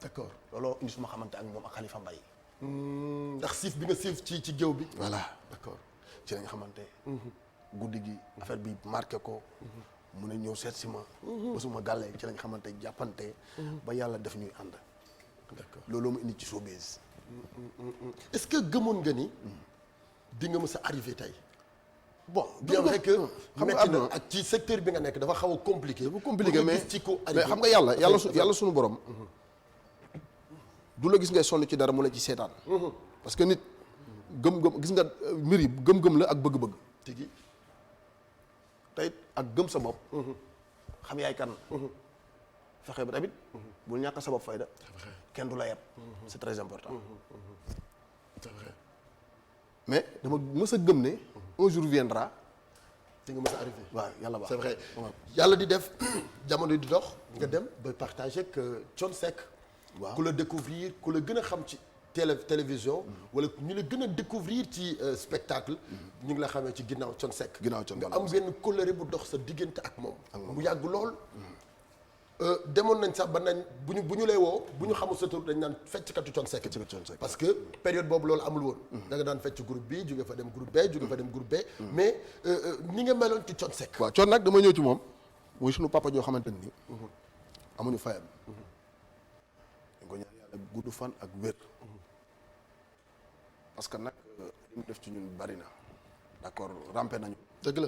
d'accord looloo indi suma xamante ak moom ak Khalifa Mbaye. ndax siif bi nga siif ci géew bi. voilà d'accord ci lañ xamante. guddi gi affaire bi marqué ko. mu ne ñëw seet si ma. ba suma gàllee ci lañ xamante jàppante. ba yàlla def ñuy ànd. d'accord looloo mu indi ci showbiz. est-ce que gëmoon nga ni. di nga mës a arrivé tey. bon bien vrai que xam nga métti na àdduna ak ci secteur bi nga nekk dafa xaw a compliqué. dafa compliqué mais ci ko mais xam nga yàlla suñu borom. du la gis ngay sonn ci dara mu la ci seetaan. parce que nit gëm-gëm gis nga mbir yi gëm-gëm la ak bëgg-bëgg. tigi tey ak gëm sa bopp. xam yaay kan. fexe ba tamit. bul ñàkk sa bopp fayda. kenn du la yeb. c'est très important. c'est vrai. mais dama mës a gëm ne. un jour viendra. di nga mës a arrivé. waaw yàlla baax c'est vrai yàlla di def jamono di dox. nga dem ba partagé ak Thione Seck. waaw ku la découvrir ku la gën a xam ci télévision. wala ñu la gën a découvrir ci spectacle. ñu ngi la xamee ci ginnaaw Thione Seck. ginnaaw Thione nga am benn colère bu dox sa diggante ak moom. mu yàgg lool. demoon nañ sax ba nañ bu ñu lay woo bu ñu xamul sa tur dañ naan fecckatu Thione Seck parce que période boobu loolu amul woon da nga daan fecc groupe bi jóge fa dem groupe B jóge fa dem groupe B mais ni nga meloon ci Thione Seck waaw Thione nag dama ñëw ci moom muy suñu papa joo xamante ni amuñu fayam dañ ko ñaan yàlla gudd fan ak wér parce que nag li mu def ci ñun bari na d'accord rampé nañu dëgg la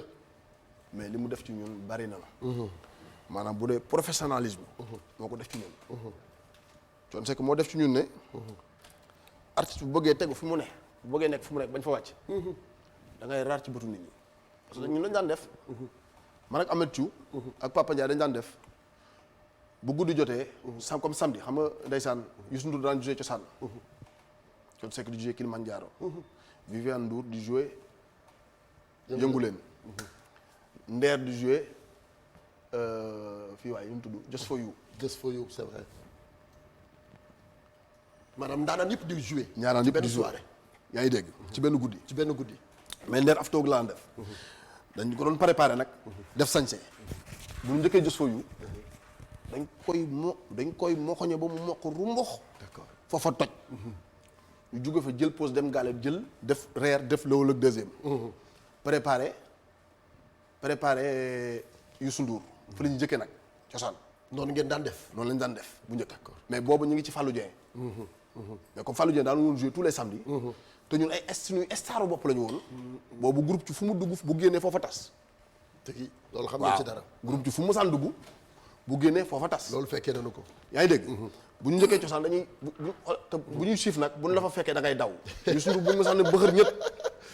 mais li mu def ci ñun bari na la maanaam bu dee professionnalisme moo ko def ci ñun Thione Seck moo def ci ñun ne artiste bu bëggee tegu fi mu ne bu bëggee nekk fi mu nekk bañ fa wàcc da ngay raar ci bëtu nit ñi parce que ñun lañ daan def man ak Ameth Thiou ak Papa Ndiaye dañ daan def bu guddi jotee comme samedi xam nga ndeysaan Youssou Ndour daan jouer cosaan Thione Seck di jouer Kilimanjaro Viviane Ndour di jouer yëngu leen Nder di jouer fii waaye yu mu tudd Just for You c'est vrai maanaam ndaanaan yëpp di jouer ñaaraan ci yëpp benn di jouer soirée yaa ngi dégg ci benn guddi ci benn guddi mais Nder af toog laa def dañ ko doon préparé nag def sañse bu ñu njëkkee Just for You dañ koy moxoñe ba mu mokk rumbox d'accord foofa toj ñu jóge fa jël pause dem gaale jël def reer def lawal ak deuxième préparé Youssou Ndour fa la ñu njëkkee nag cosaan noonu ngeen daan def noonu lañ daan def bu njëkk mais boobu ñu ngi ci Fallou Dieng mais comme Fallou Dieng daanu woon jouer tous les samedis te ñun ay suñuy staru bopp la ñu woon boobu groupe ci fu mu dugg bu génnee foofa tas tegi loolu xam nga ci dara groupe ci fu mu mosaan dugg bu génnee foofa tas loolu fekkee nañu ko yaa ngi dégg bu ñu njëkkee cosaan dañuy bu ñuy siif nag bu ñu la fa fekkee da ngay daw Youssou Ndour bu ñu mosaan ne bëxër ñëpp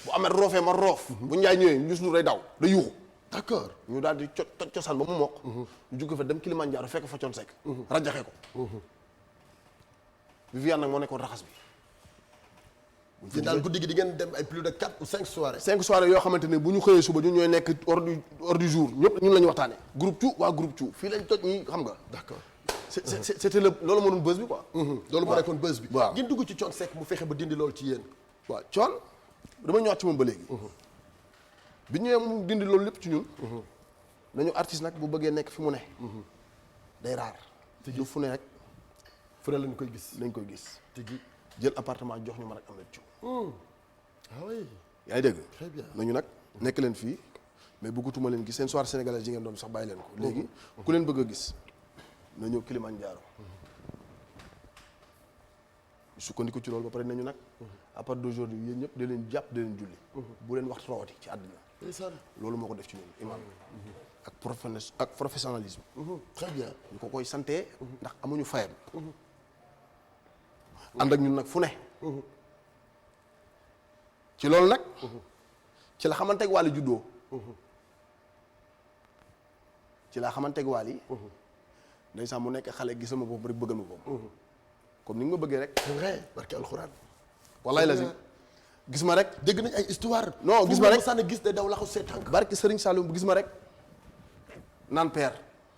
bu amee roofee ma roof bu njaay ñëwee Youssou Ndour day daw da yuuxu d'accord ñu daal di toj cosaan ba mu mokk ñu jóge fa dem Kilimanjaro fekk fa Thione Seck rajaxe ko Viviane nag moo nekkoon raxas bi yéen daal guddi gi di ngeen dem ay plus de 4 ou 5 soirées 5 soirées yoo xamante ne bu ñu xëyee suba ñun ñooy nekk hors du jour ñëpp ñun la ñu waxtaane groupe Thiou waa groupe Thiou fii lañ toj ñi xam nga d'accord c'était loolu moo doon buzz bi quoi loolu moo nekkoon buzz bi waaw ngeen dugg ci Thione Seck mu fexe ba dindi loolu ci yéen waaw Thione dama ñëwaat ci moom ba léegi bi ñëwee mu dindi loolu lépp ci ñun nañu artiste nag bu bëggee nekk fi mu ne day raar du fu ne rek fu ne lañ koy gis lañ koy gis tigi jël appartement jox ñu man ak Ameth Thiou ah oui yaa ngi dégg très bien nañu nag nekk leen fii mais bëggatuma leen gis seen soirée sénégalaise yi ngeen doon sax bàyyi leen ko léegi ku leen bëgg a gis na ñëw Kilimanjaro sukkandiku ci loolu ba pare nañu nag à partir d'aujourd'hui yéen ñëpp da leen jàpp da leen julli bu leen waxtu rawati ci àddina loolu moo ko def ci ñun imam ak professionnalisme très bien ñu ko koy santee ndax amuñu fayam ànd ak ñun nag fu ne ci loolu nag ci la xamanteeg Wally juddoo ci la xamanteeg Wally ndeysaan mu nekk xale gisal ma bopp rek bëggal ma bopp comme ni nga ma bëggee rek c'est vrai barke alxuraan wallaay lazim gis ma rek dégg nañ ay histoire non gis ma rek sànni gis day daw laxu see tànk barke Serigne Saloum bu gis ma rek naan père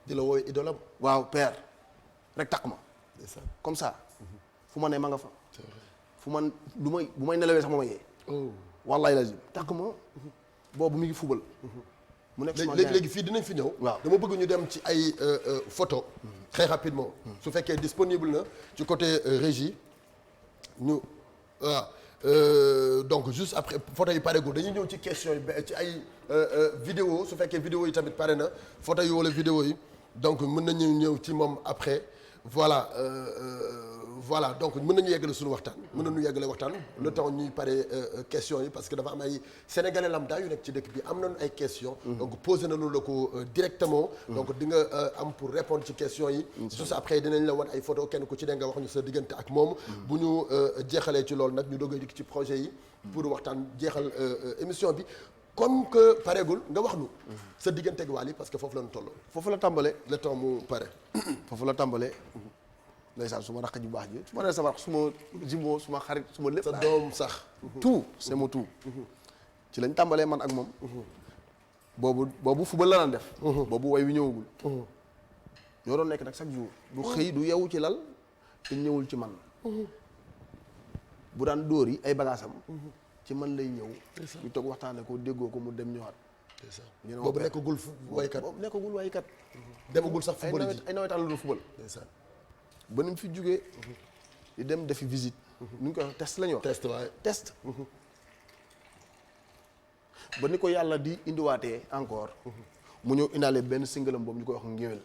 di la woowe idolam waaw père rek takk ma ndeysaan comme ça fu ma ne ma nga fa fu man du may bu may nelawee sax ma yee wallaay lazim takk ma boobu mi ngi fubal mu nekk léegi fii dinañ fi ñëw waaw dama bëgg ñu dem ci ay photo très rapidement su fekkee disponible na ci côté régie ñu waaw donc juste après photo yi paregul dañuy ñëw ci question yi ci ay vidéo su fekkee vidéo yi tamit pare na photo yi wala vidéo yi donc mën nañu ñëw ci moom après voilà voilà donc mën nañu yeggale suñu waxtaan mën nañu yeggale waxtaan le temps ñuy pare questions yi parce que dafa am ay sénégalais lambda yu nekk ci dëkk bi am nañu ay questions donc posé nañu la ko directement donc di nga am pour répondre ci questions yi juste après dinañ la wan ay photos kenn ku ci ne nga wax ñu sa diggante ak moom bu ñu jeexalee ci loolu nag ñu doog a dikk ci projet yi pour waxtaan jeexal émission bi comme que pareegul nga wax nu sa diggante ak Wally parce que foofu la ñu tolloo foofu la tàmbalee le temps mu pare foofu la tàmbalee ndeysaan su ma raq ju baax ji su ma nee sama raq su ma jimbo su ma xarit su ma lépp sa doom sax tout c'est mon tout ci lañ tàmbalee man ak moom boobu football la daan def boobu way wi ñëwagul ñoo doon nekk nag chaque jour du xëy du yewu ci lal te ñëwul ci man bu daan dóor yi ay bagaasam ci man lay ñëw ñu toog waxtaane ko déggoo ko mu dem ñëwaat ñu ne ma boobu père nekkagul waykat boobu nekkagul waykat demagul sax ay football ji ay nawetaan la doon football ndeysaan ba ni mu fi jugee di dem defi visite nu ñu koy wax test la ñuy wax test waaye test ba ni ko yàlla di indiwaatee encore mu ñëw indaale benn singalam boobu ñu koy wax ngéwél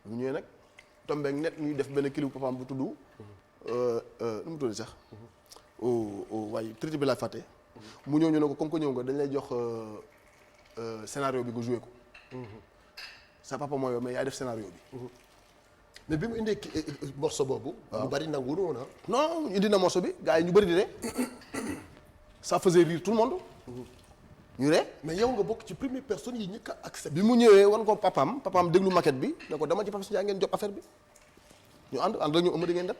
mu ñëwee nag tombeek net ñuy def benn clip papaam bu tudd nu mu tudd sax waaye traité bi laay fàtte mu ñëw ñu ne ko comme que ñëw nga dañ lay jox scénario bi nga joué ko sa papa mooy yow mais yaay def scénario bi mais bi mu indee morceau boobu ñu bari nanguwul woon ah non indi na morceau bi gars yi ñu bëri di ree ça faisait rire tout le monde ñu ree mais yow nga bokk ci première personne yi ñëkk a accepté bi mu ñëwee wan ko papaam déglu maquette bi ne ko dama ci Papa Ndiaye ngeen jox affaire bi ñu ànd rek ñu ëmb di ngeen def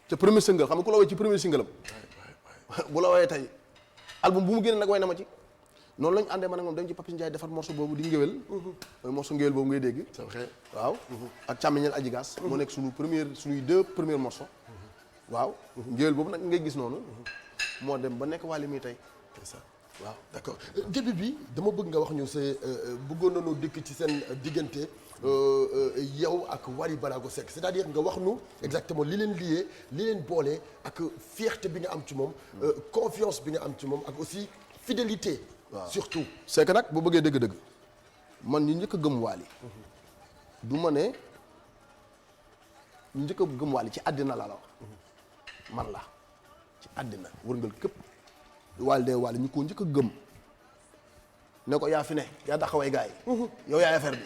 te premier single xam nga ku la woy ci premier single am bu la woyee tey album bu mu génne nag way na ma ci noonu la ñu àndee man ak moom dem ci Papa Ndiaye defar morceau boobu di ngéwél mooy morceau ngéwél boobu ngay dégg c'est vrai waaw ak càmmiñel ajigas moo nekk suñuy deux premiers morceaux waaw ngéwél boobu nag ngay gis noonu moo dem ba nekk wàlli mi tey c'est ça waaw d'accord début bi dama bëgg nga wax ñu c'est bëggoon nañu dikk ci seen diggante yow ak Wally Ballago Seck c'est-à-dire nga wax nu exactement li leen lié li leen boole ak fierté bi nga am ci moom confiance bi nga am ci moom ak aussi fidélité waaw surtout c'est que nag boo bëggee dëgg-dëgg man ñu njëkk a gëm Wally du ma ne ñu njëkk a gëm Wally ci àddina laa la wax man la ci àddina wërngal képp Wally de Wally ñu ko njëkk a gëm ne ko yaa fi ne yaa taxaway gars yi yow yaay affaire bi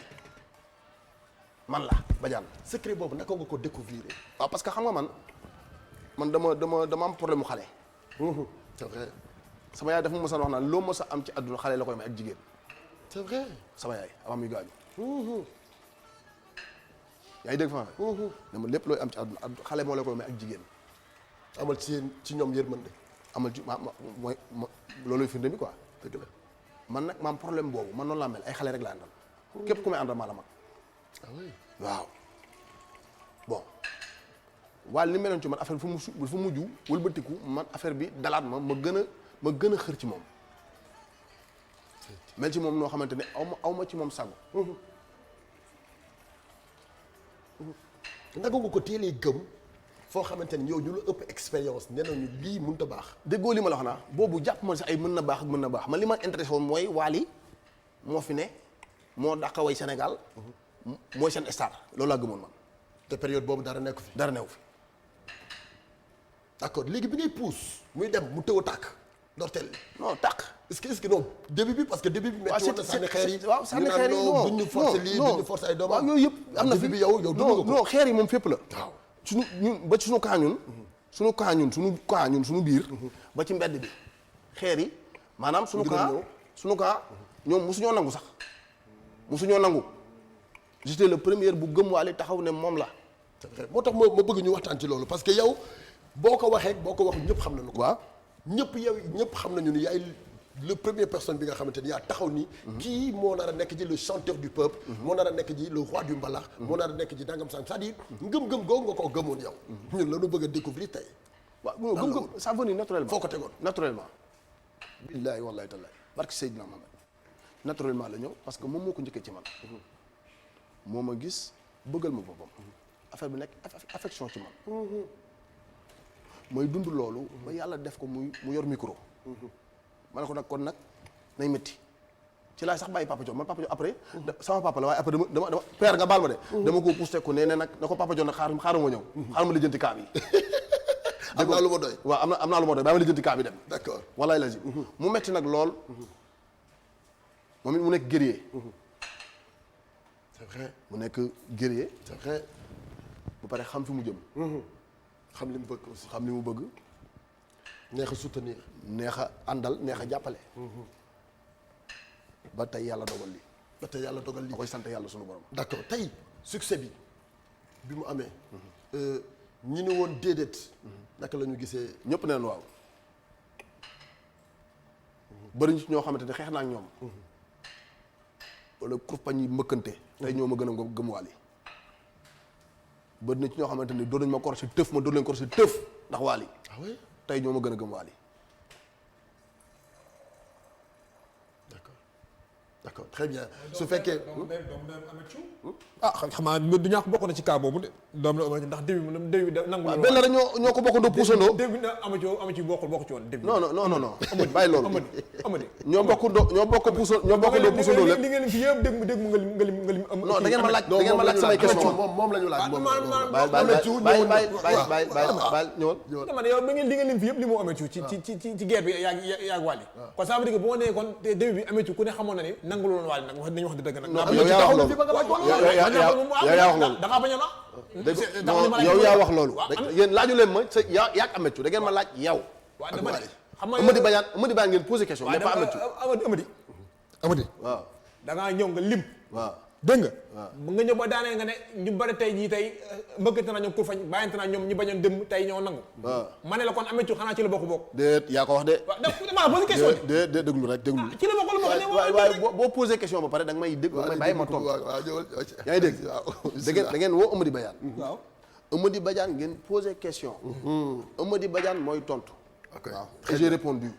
man la Badiane secret boobu naka nga ko découvrir waaw parce que xam nga man dama am problème mu xale c'est vrai sama yaay dafa ma mësa wax naan loo mës a am ci àdduna xale la koy may ak jigéen c'est vrai sama yaay avant muy gaañu yaa ngi dégg fa ne ma lépp looy am ci àdduna xale moo la koy may ak jigéen amal ci ñoom yërmande amal ci mooy looluy firnde bi quoi dëgg la man nag maam problème boobu man noonu laa mel ay xale rek laa àndal képp ku may àndal maa la mag ah oui waaw bon Wally ni meloon ci man affaire bi dafa mujj wëlbatiku man affaire bi dalaat ma gën a xër ci moom mel ci moom noo xamante ne aw ma ci moom sago naka nga ko teelee gëm foo xamante ni yow ñu la ëpp expérience nee nañu lii mënut a baax déggoo li ma la wax naa boobu jàpp ma sax ay mën na baax ak mën na baax man li ma intéressé woon mooy Wally moo fi ne moo dàqa way Sénégal mooy seen star loolu laa gëmoon man te période boobu dara nekk fi dara new fi d'accord léegi bi ngay pousse muy dem mu tëw a tàkk ndorteel non tàq est-ce que non début bi parce que début bi métti woon na sànni xeer yi waaw sànni xeer yi non buñ ñu forcer lii buñ ñu forcer ay doomam waaw yooyu yëpp am na fi début bi yow dund nga ko non xeer yi moom fépp la waaw suñu ñun ba ci suñu kaa ñun suñu biir ba ci mbedd bi xeer yi maanaam suñu kaa ñoom mosuñoo nangu sax mosuñoo nangu j'étais le premier bu gëm Wally taxaw ne moom la c'est vrai moo tax ma bëgg ñu waxtaan ci loolu parce que yow boo ko waxee boo ko waxul ñëpp xam nañu ko waaw ñëpp xam nañu ni yaay le première personne bi nga xamante ni yaa taxaw ni kii moo nar a nekk ji le chanteur du peuple moo nar a nekk ji le roi du mbalax moo nar a nekk ji dangam sang c'est-à-dire ngëm-ngëm googu nga ko gëmoon yow ñun lañu bëgg a découvrir tey waaw gëm-gëm ça venu naturellement foo ko tegoon naturellement billaahi wallaahi tallaahi barke Seydina Muhammad naturellement la ñëw parce que moom moo ko njëkkee ci man moo ma gis bëggal ma boppam affaire bi nekk affection ci man mooy dund loolu ba yàlla def ko mu yor micro ma ne ko nag kon nag nay métti ci laay sax bàyyi Papa John man Papa John après sama papa la waaye après dama père nga baal ma de dama ko poussé ko ne nag na ko Papa John nag xaaral ma ñëw xaaral ma lijjanti kaa bi am naa lu ma doy waaw am naa lu ma doy bàyyi ma lijjanti kaa bi dem d'accord wallaay lazim mu metti nag lool moom it mu nekk guerrier c'est vrai mu nekk guerrier c'est vrai bu pare xam fi mu jëm xam li mu bëgg aussi xam li mu bëgg neex a soutenir neex a àndal neex a jàppale ba tey yàlla dogal lii ba tey yàlla dogal lii ma koy sant yàlla sunu borom d'accord tey succès bi mu amee ñi ne woon déedéet naka la ñu gisee ñëpp neen waaw bëri ñu ci ñoo xamante ne xeex naa ak ñoom wala kurpañ yi mbëkkante tey ñoo ma gën a gëm Wally bëri na ci ñoo xamante ne doon nañ ma korosé tëf ma doon leen korosé tëf ndax Wally ah oui tey ñoo ma gën a gëm Wally d'accord très bien su fekkee. ah xam naa du ñàkk bokk na ci cas boobu de doom la Amady ndax début bi début bi nangu. waaw benn rek ñoo ko bokkandoo puusandoo. début bi ama ci bokkul bokk ci woon début. non bàyyi loolu. Amady ñoo bokk puusandoo lépp. li ngeen fi yëpp dégg nga lim non da ngeen ma laaj samay question moom la ñu laaj baal ñëwal. dama ne yow li ngeen lim fi yëpp li moo Ameth Thiou ci guerre bi yaag Wally kon ça veut dire que boo nee kon début bi Ameth Thiou ku ne xamoon na ni nangul woon Wally nag wax nañu wax di dëgg nag yow yaa wax loolu da ngaa bañoon yow yaa wax loolu yéen laaju leen ma sa yaag Ameth Thiou da ngeen ma laaj yow waaw dama ne xam nga Amady Badiane ngeen posé question mais pas Ameth Thiou Amady waaw da ngaa ñëw nga lim waaw dégg nga nga ñëw ba daanee nga ne ñu bari tey jii tey mbëggante na ñoom kur fañ bàyyante na ñoom ñi bañoon dem tey ñoo nangu ma ne la kon Ameth Thiou xanaa ci la bokk déet yaa ko wax de maa posé question déet déglu rek déglu ci la bokk la waaye boo posé question ba pare da nga may dégg may bàyyi ma tontu yaa ngi dégg da ngeen woo Amady Badiane waaw Amady Badiane ngeen posé question Amady Badiane mooy tontu waaw et j'ai répondu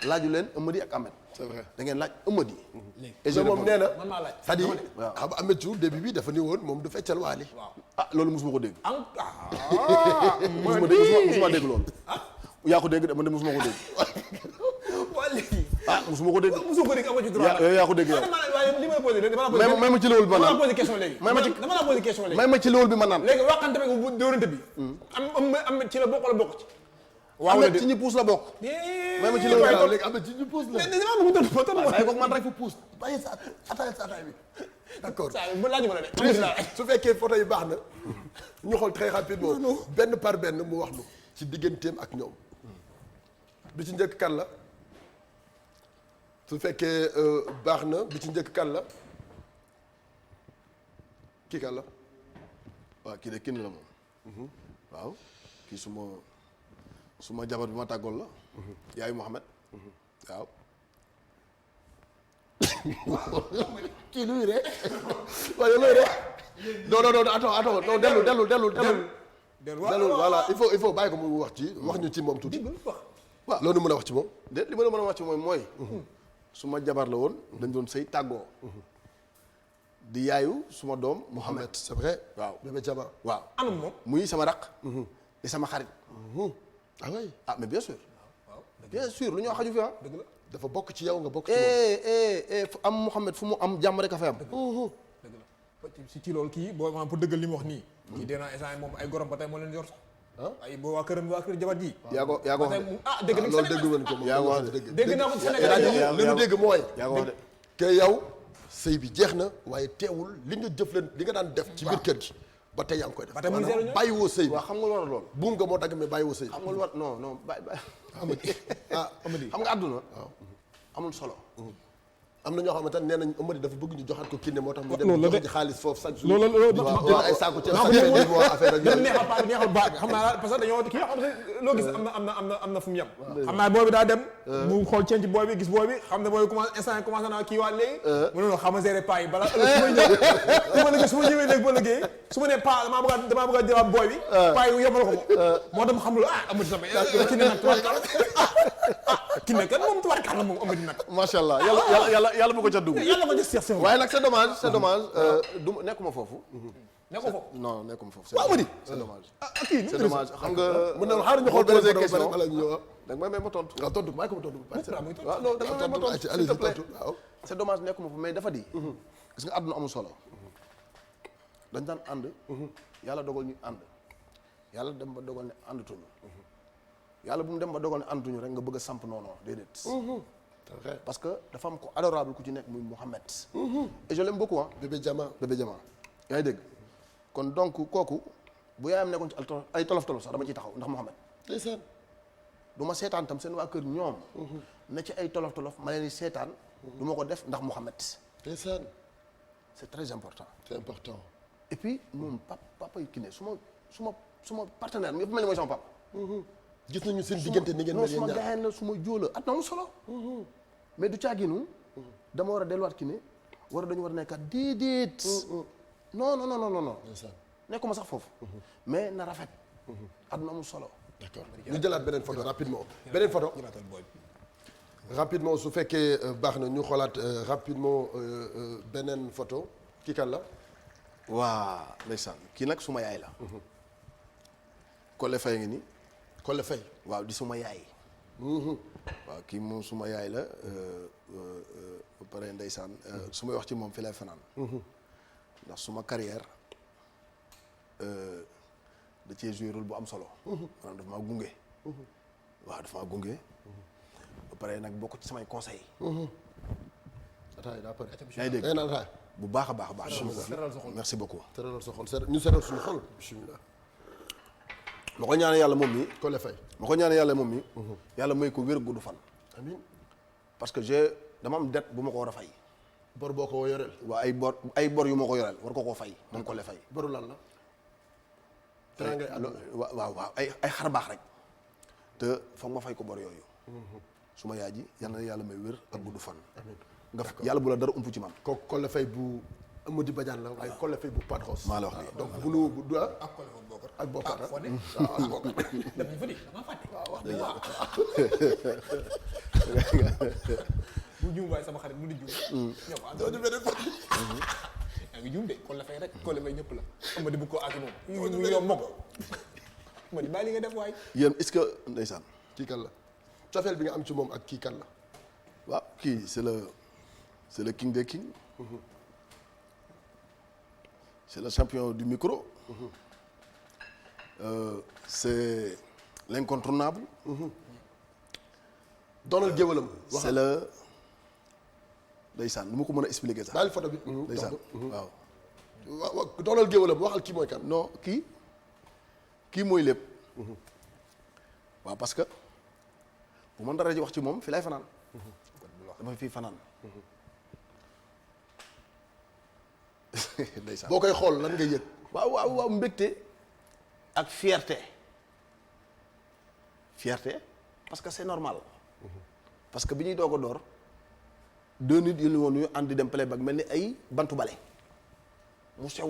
laaju leen Amady ak Ameth c'est vrai da ngeen laaj Amady et je moom nee na man maa laaj c'est-à-dire xam nga Ameth Thiou début bi dafa ni woon moom du feccal Wally ah loolu musuma ko dégg musuma dégg loolu yaa ko dégg de man de musuma ko dégg musuma ko dégg musuma ko dégg amoo ci droit yaa ko dégg yow li ma posé may ma ci léwul bi ma naan posé question léegi dama la posé question léegi may ma ci léwul bi ma naan léegi waxante bi bu dóorante bi am ci la bokk wala bokk ci waaw ci ñi puus la bokk may ma ci léwul bi léegi Ameth ci ñu pousse la bàyyi ko man rek fa puus bàyyi sa ataay bi d'accord laaj ma la de su fekkee photo yi baax na ñu xool très rapidement benn par benn mu wax nu ci digganteem ak ñoom bi ci njëkk kan la su fekkee baax na bi ci njëkk kan la kii kan la waaw kii de kenn la moom waaw kii suma jabar bi ma tàggoon la yaayu Mohamed waaw kii luy rek waaye looy rek non attends non dellu voilà il faut bàyyi ko mu wax ñu ci moom tuuti waaw loolu mën a wax ci moom de li ma la mën a wax ci moom mooy suma jabar la woon dañ doon sëy tàggoo di yaayu suma doom Mohamed c'est vrai waaw bébé Jama waaw anam moom muy sama raq di sama xarit ah oui mais bien sûr lu ñoo xaju fi dëgg la dafa bokk ci yow nga bokk ci moom fu am Mohamed fu mu am jàmm rek a fa am dëgg la ci loolu kii boo maanaam pour dëggal li mu wax nii kii dee naa instant moom ay gorom ba tey moo leen yor sax ay boo waa kër jabar ji yaa ko wax de dégg nañ loolu dégg woon ko moom yaa ko wax de dégg naa ko Sénégal li ñu dégg mooy yaa ko wax de que yow sëy bi jeex na waaye teewul li nga jëflan li nga daan def ci biir kër gi ba tey yaa ngi koy def maanaam bàyyi woo sëy bi waaw xam nga lu war a lool buum nga moo dagg mais bàyyi woo sëy bi xam nga lu war non bàyyi Amady xam nga àdduna amul solo am na ñoo xamante ne nee nañ Amady dafa bëgg ñu joxaat ko kinne moo tax mu dem loolu la joxe de ji xaalis foofu chaque jour loolu jël ay saako ceeb chaque mois affaire ak neexal baat xam naa parce que dañoo kii xam nga loo gis am na fu mu yem xam naa boobi daa dem mu xool ceen ci booy bi gis booy bi xam ne booy commencé instant yi commencé naa kii waat léegi mu ne xam nga gérer pas yi bala su ma ñëwee léegi ba liggéey su ma nee pas damaa bëgg a jëlaat booy bi pas yi yemal ko moo dem xam lu Amady sama ki ne nag ki ne kat moom tubaarkàlla moom Amady nag macha allah yàlla bu ko ca dugg yàlla ko jël Cheikh waaye nag c'est dommage du nekkuma foofu nekkul foofu non nekkuma foofu waaw Amady c'est dommage kii c'est dommage xam nga mën na xaar ñu xool benn poser question question bala ñu ñëw da nga may ma tontu waaw tontu maa ko ma tontu bu pare waaw non da nga may ma tontu s'il te allez-y plaît tontu waaw c'est dommage nekkuma fa mais dafa di gis nga àdduna amul solo dañ daan ànd yàlla dogal ñu ànd yàlla dem ba dogal ne àndatuñu yàlla bu mu dem ba dogal ne àndatuñu rek nga bëgg a samp noonu déedéet parce que dafa am ko adorable ku ci nekk muy Mohamed et je l'aime beaucoup bébé Jama yaa ngi dégg kon donc kooku bu yaayam nekkoon ci ay tolof sax dama ciy taxaw ndax Mohamed ndeysaan du ma seetaan tam seen waa kër ñoom na ci ay tolof ma leen di seetaan du ma ko def ndax Mohamed ndeysaan c'est très important c'est important et puis moom papa yi kii ne suma partenaire mi yëpp mel ni mooy sama papa gis nañu seen diggante ni ngeen mel suma ñaar gaayaan la suma jóola at na mu solo mais du caaginu dama war a delluwaat ki ne dañu war a nekkat déedéet non nekkuma sax foofu mais na rafet àdduna amul solo d'accord ñu jëlaat beneen photo rapidement beneen photo rapidement su fekkee baax na ñu xoolaat rapidement beneen photo kii kan la. waa ndeysaan kii nag suma yaay la. Collé Faye ngi nii. Collé Faye. waaw di suma yaay. waaw kii moom suma yaay la ba pare ndeysaan su may wax ci moom fi lay fanaan. ndax suma carrière da cee joué rôle bu am solo. maanaam dafa maa gunge. waaw dafa maa gunge. ba pare nag bokk ci samay conseil ataay daa pare. yaa ngi dégg day naan ataay. bu baax a baax a baax. merci beaucoup. tëralal sa xol ñu seetal suñu xol. bismillah. ma ko ñaanee yàlla moom mi. Collé Faye. ma ko ñaanee yàlla moom mi. yàlla may ko wér gudd fan. amiin. parce que dama am dette bu ma ko war a fay. bor boo ko yoreel. waa ay bor yu ma ko yoreel war ko koo fay. moom Collé Faye. boru lan la. dara ngay àdduna. waaw ay xar baax rek. te foog ma fay ko bor yooyu. suma yaay ji yal na yàlla may wér ak gudd fan. amiin nga yàlla bu la dara ump ci man. kooku Collé Faye bu Amady Badiane la waaye Collé Faye bu Padros. maa la wax nii donc bu nu bu du ak Collé Faye Bokar. ak Bokar foo ne. waaw ak Bokar. dem nañ fa di damaa fàtte. waaw wax dëgg yàlla. bu juum waaye sama xarit mu di juum. ñoo ko àndoon yaa ngi juum de Collé Faye rek Collé Faye ñëpp la. Amady bu ko aaki moom. mu ngi yomb ko. Amady bàyyi li nga def waay. yéen est-ce que ndeysaan. kii kan la cofeel bi nga am ci moom ak kii kan la. waaw kii c'est le king des kings. c'est le champion du micro. C'est l'incontournable. doonal géwalam. c'est le ndeysaan nu ma ko mën a expliquer sax. daal photo bi. ndeysaan waaw. waaw doonal géwalam waxal kii mooy kan. non kii mooy lépp. waaw parce que bu ma dara ji wax ci moom fi lay fanaan. dama fi fanaan. ndeysaan boo koy xool lan ngay yëg. waaw mbégte ak fierté parce que c'est normal parce que bi ñuy doog a door 2 nit yu ñu woon ñu ànd di dem playback mel ni ay bantu bale mu sew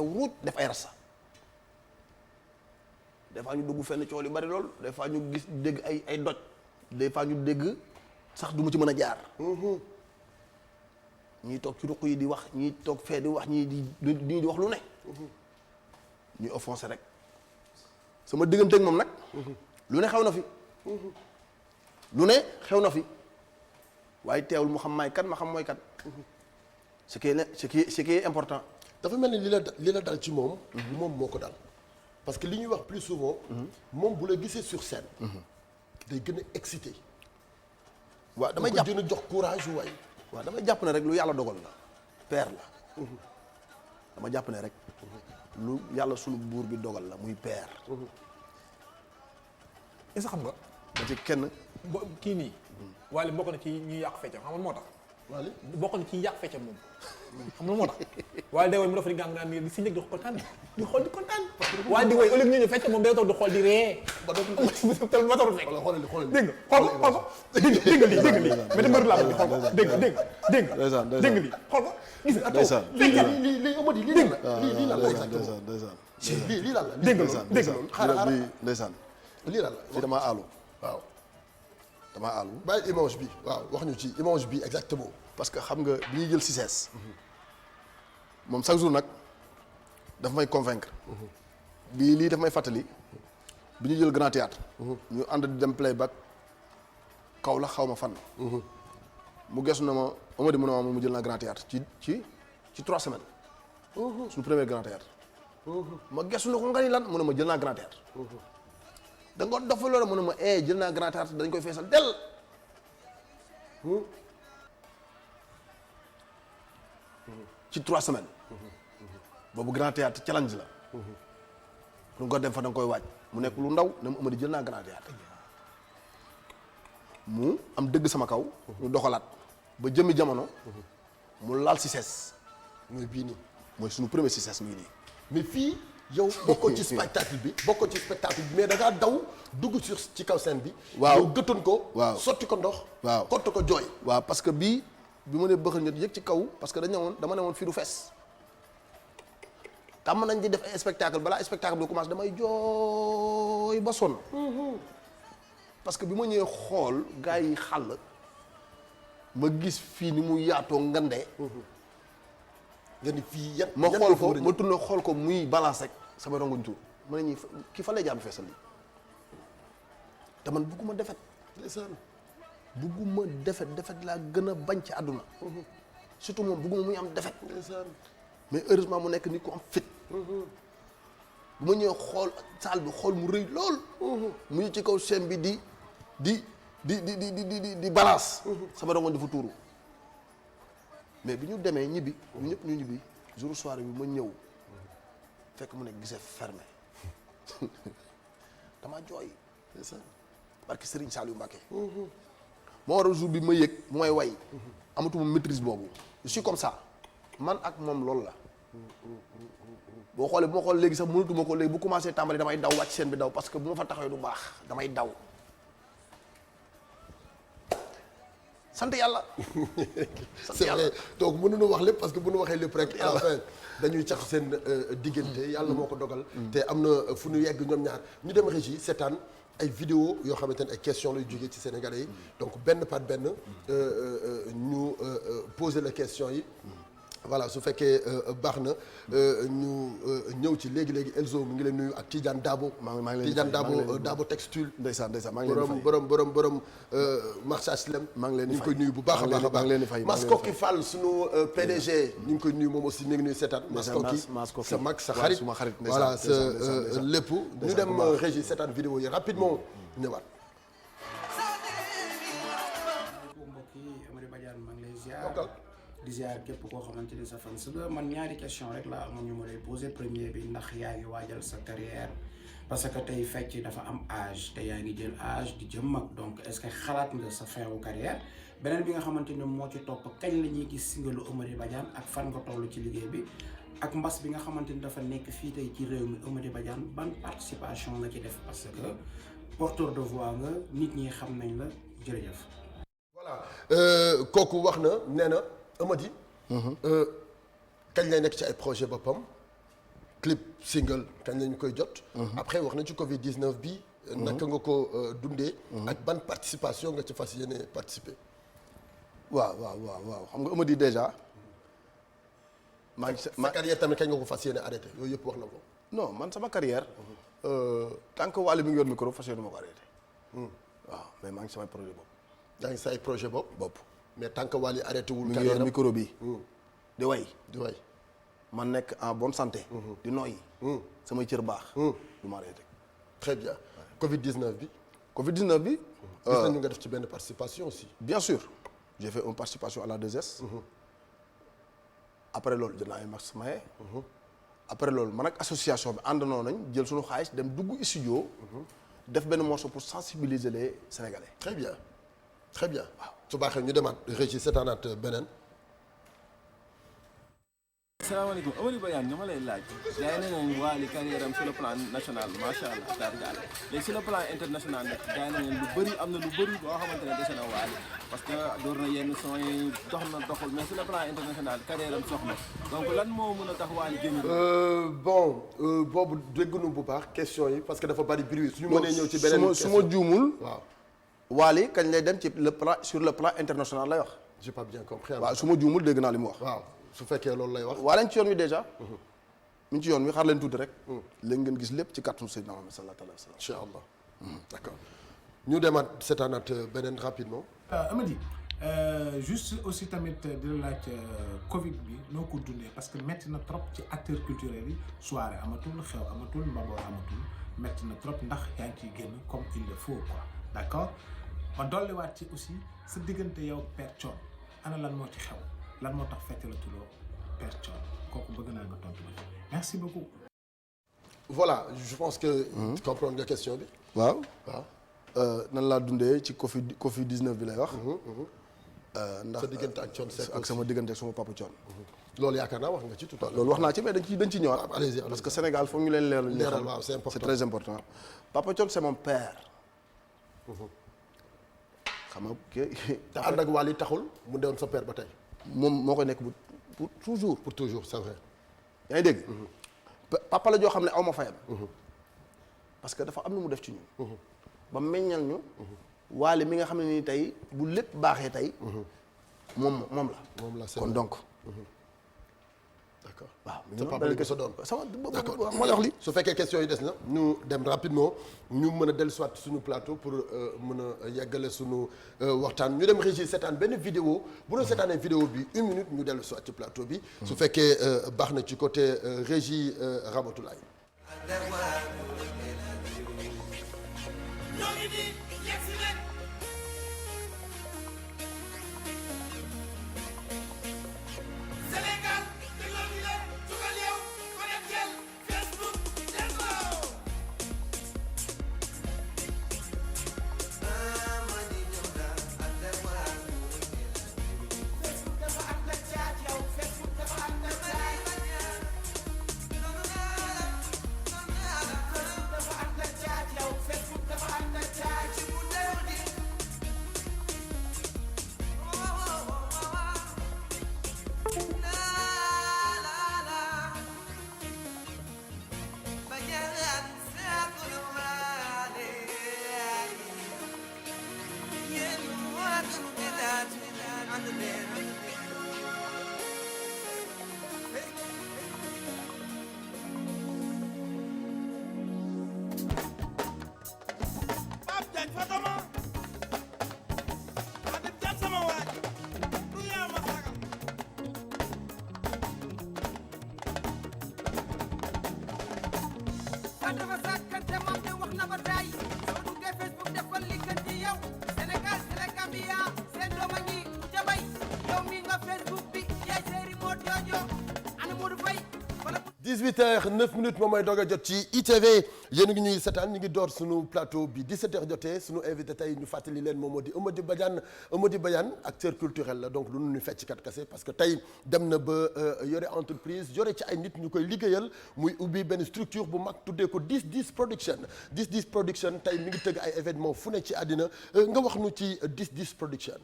ruuj def ay rasta des fois ñu dugg fenn coow li bari lool des fois ñu gis dégg ay doj des fois ñu dégg sax du mu ci mën a jaar. ñii toog ci ruq yi di wax ñii toog fee di wax ñii di wax lu ne. ñuy offensé rek sama digganteeg moom nag. lu ne xew na fi. lu ne xew na fi waaye teewul mu xam maay kan ma xam mooy kan. ce qui est important. dafa mel ni li la dal ci moom. moom moo ko dal. parce que li ñuy wax plus souvent. moom bu la gisee sur scène. day gën a excité. waaw damay jàpp gën a jox courage waay. waaw damay jàpp ne rek lu yàlla dogal la. père la. dama jàpp ne rek. lu yàlla sunu buur bi dogal la muy père. est-ce que xam nga. ba ci kenn. kii nii. Wally bokk na ci ñuy yàq feccam xam nga moo tax. Wally bokk na ci yàq feccam moom. xam nga moo tax. Wally day woy mu dafa di gàng naan ni si njëkk di kontaan di xool di kontaan. Wally di woy au lieu ñu fecc moom day toog di xool di ree. ba dootul fekk. wala xoolal xoolal dégg nga xool ko dégg nga lii mais mbër laa xool ko dégg nga dégg nga lii xool ko gis nga ndeysaan lii Amady lii lan la lii lan la exactement lii lan la dégg nga dégg nga xaaral ndeysaan lii lan la fii damaa aalu waaw damaa aalu bàyyi image bi waaw wax ñu ci image bi exactement parce que xam nga bi ñuy jël Cissesse moom chaque jour nag daf may convaincre bii lii daf may fàttali bi ñu jël Grand Théâtre ñu ànd di dem playback kaw la xaw ma fan mu gesu na ma Amady mu ne ma mu jël naa Grand Théâtre ci 3 semaines suñu premier Grand Théâtre ma gesu na ko nga ni lan mu ne ma jël naa Grand Théâtre da nga dof loolu mu ne ma jël naa Grand Théâtre dañ koy feesal del ci 3 semaines boobu Grand Théâtre challenge la pour nga dem fa da nga koy waaj mu nekk lu ndaw ne ma Amady jël naa Grand Théâtre mu am dëgg sama kaw ñu doxalaat ba jëmmi jamono mu laal Cissesse mooy bii nii mooy suñu premier Cissesse mi ngi nii mais fii yow bokkoo ci spectacle bi mais da ngaa daw dugg ci kaw scène bi waaw yow gëtoon ko waaw sotti ko ndox waaw kott ko jooy waaw parce que bi ma ne bëxal ñett yëg ci kaw parce que dama ne woon fii du fees tàmm nañ di def ay spectacle balaa spectacle bi commencé damay jooy ba sonn parce que bi ma ñëwee xool gars yi xàll ma gis fii ni mu yaatoo ngandee nga ni fii yan ma xool ko ma tourné xool ko muy balance rek sama rongoñ tuur ma ne ñi kii fa lay jaar feesal lii te man bugguma defet bugguma defet laa gën a bañ ci àdduna surtout moom bugguma muy am defet mais heureusement mu nekk nit ku am fit bu ma ñëwee xool salle bi xool mu rëy lool mu ñu ci kaw chaîne bi di balance sama rongoñ dafa tuuru mais bi ñu demee ñibbi ñu ñëpp ñu ñibbi jour soirée bi ma ñëw fekk mu nekk gisee fermé dama jooy barki Serigne Saliou Mbacké moo waral jour bi ma yëg mooy way amatuma maîtrise boobu je suis comme ça man ak moom loolu la boo xoolee bu ma xool léegi sax mënatuma ko léegi bu commencé tàmbali damay daw wàcc scène bi daw parce que bu ma fa taxawee du baax damay daw sant yàlla. c'est vrai donc mënuñu wax lépp parce que bu ñu waxee lépp rek à la fin dañuy cax seen diggante yàlla moo ko dogal. te am na fu ñu yegg ñoom ñaar ñu dem régie seetaan ay vidéo yoo xamante ne ay questions lay jógee ci Sénégalais yi donc benn par benn ñu poser la question yi. voilà su fekkee baax na ñu ñëw ci léegi Elzo mi ngi leen nuyu ak Tidiane Dabo. maa ngi leen Tidiane Dabo textile. ndeysaan maa ngi leen di fay borom marché HLM. maa ngi leen di fay ñu ngi koy nuyu bu baax a baax maa ngi leen di fay Maskoki Fall sunu PDG. ñu ngi koy nuyu moom aussi mi ngi nuyu seetaan. Maskoki sa mag sa xarit suma xarit voilà sa lépp. ñu dem régie seetaan vidéo yi rapidement ñëwaat. mbokk yi Amady Badiane maa ngi lay ziar. di ziar képp koo xamante ni sa fan la man ñaari question rek laa amoon ñu ma lay poser premier bi ndax yaa ngi waajal sa carrière parce que tey fecc dafa am âge te yaa ngi jël âge di jëm mag donc est-ce que xalaat nga sa fin wu carrière beneen bi nga xamante ni moo ci topp kañ la ñuy gis singalu Amady Badiane ak fan nga toll ci liggéey bi ak mbas bi nga xamante ni dafa nekk fii tey ci réew mi Amady Badiane ban participation nga ci def parce que porteur de voix nga nit ñi xam nañ la jërëjëf. voilà kooku wax na nee na. Amady. kañ lay nekk ci ay projet boppam clip single kañ lañu koy jot. après wax na ci Covid 19 bi. naka nga ko dundee. ak ban participation nga ci fas yéene participer. waaw xam nga Amady déjà. maa ngi sa carrière tamit kañ nga ko fas yéene arrêté yooyu yëpp wax na ko. non man sama carrière. tant que Wally mi ngi yor micro fas yéene ma ko arrêté. waaw mais maa ngi samay projet bopp. yaa ngi say projet bopp. mais tant que Wally arrêté wul. mi ngi yor micro bi. di way. man nekk en bonne santé. di noyyi. samay cër baax. du ma arrêté. très bien Covid 19 bi. Covid 19 bi. gis nañu nga def ci benn participation aussi. bien sûr j'ai fait une participation à la 2S. après loolu jël naa ay max maye. après loolu man ak association bi àndandoo nañ jël suñu xaalis dem dugg studio. def benn morceau pour sensibiliser les Sénégalais. très bien waaw. su baaxee ñu demaat régie seetaanaat beneen. salaamaaleykum Amady Badiane nga ma lay laaj gars yi nee nañu Wally carrière am sur le plan national macha allah targaal léegi sur le plan international nag gars yi nee nañu lu bëri am na lu bëri boo xamante ne dese na Wally parce que door na yenn son yi dox na doxul mais sur le plan international carrière am soxna donc lan moo mën a tax Wally génn. bon boobu dégguñu bu baax question yi parce que dafa bari bruit suñu mënee ñëw ci beneen question su ma juumul. waaw. Wally kañ lay dem ci le plan sur le plan international lay wax. j'ai pas bien compris. waaw su ma juumul dégg naa li mu wax. waaw su fekkee loolu lay wax. waa lañ ci yoon wi déjà. mi ngi ci yoon wi xaar leen tuuti rek. léegi ngeen gis lépp ci kàttanu Seydina Muhammad sallallahu alayhi wa sallam. incha allah d'accord ñu demaat seetaanaat beneen rapidement. Amady juste aussi tamit di la laaj Covid bi noo ko dundee parce que métti na trop ci acteurs culturels yi soirée amatul xew amatul mbaboor amatul métti na trop ndax yaa ngi ciy génn comme il le faut quoi d'accord ma dolliwaat ci aussi sa diggante yow Père Thione ana lan moo ci xew lan moo tax fekk la tuloo Père Thione kooku bëgg naa nga tontu ma merci beaucoup. voilà je pense que. comprendre nga question bi. waaw nan laa dundee ci Covid 19 bi lay wax. ndax sa diggante ak Thione Seck ak sama diggante ak sama papa Thione. loolu yaakaar naa wax nga ci tout à l'heure. loolu wax naa ci mais dañ ci ñëwaat. allez-y parce que Sénégal foog ñu leen leeral. waaw c'est important c'est très important. papa Thione c'est mon père. xam nga te ànd ak Wally taxul mu doon sa père ba tey. moom moo koy nekk pour toujours. pour toujours c'est vrai. yaa ngi dégg. papa la joo xam ne aw ma fayam. parce que dafa am lu mu def ci ñun. ba meññal ñu. Wally mi nga xam ne nii tey bu lépp baaxee tey. moom la. moom la c'est kon vrai. donc. d'accord waaw sa papa lañ ko sa doon. sama d'accord moo wax li su fekkee question yi des na ñu dem rapidement ñu mën a dellu soit suñu plateau pour mën a yeggale suñu waxtaan ñu dem régie seetaan benn vidéo bu doon seetaanee vidéo bi 1 minute ñu dellu soit ci plateau bi. su fekkee baax na ci côté régie Ramatoulaye. h 9 minutes moom mooy doog a jot ci ITV yéen a ngi ñuy seetaan ñu ngi door suñu plateau bi 17h jotee suñu invité tey ñu fàttali leen moom moo di Eumeudi Badiane acteur culturel la donc lu ñu fecckat kese parce que tey dem na ba yore entreprise yore ci ay nit ñu koy liggéeyal muy ubbi benn structure bu mag tuddee ko 10-10 production 10-10 production tey mi ngi tëgg ay événement fu ne ci àddina nga wax nu ci 10-10 production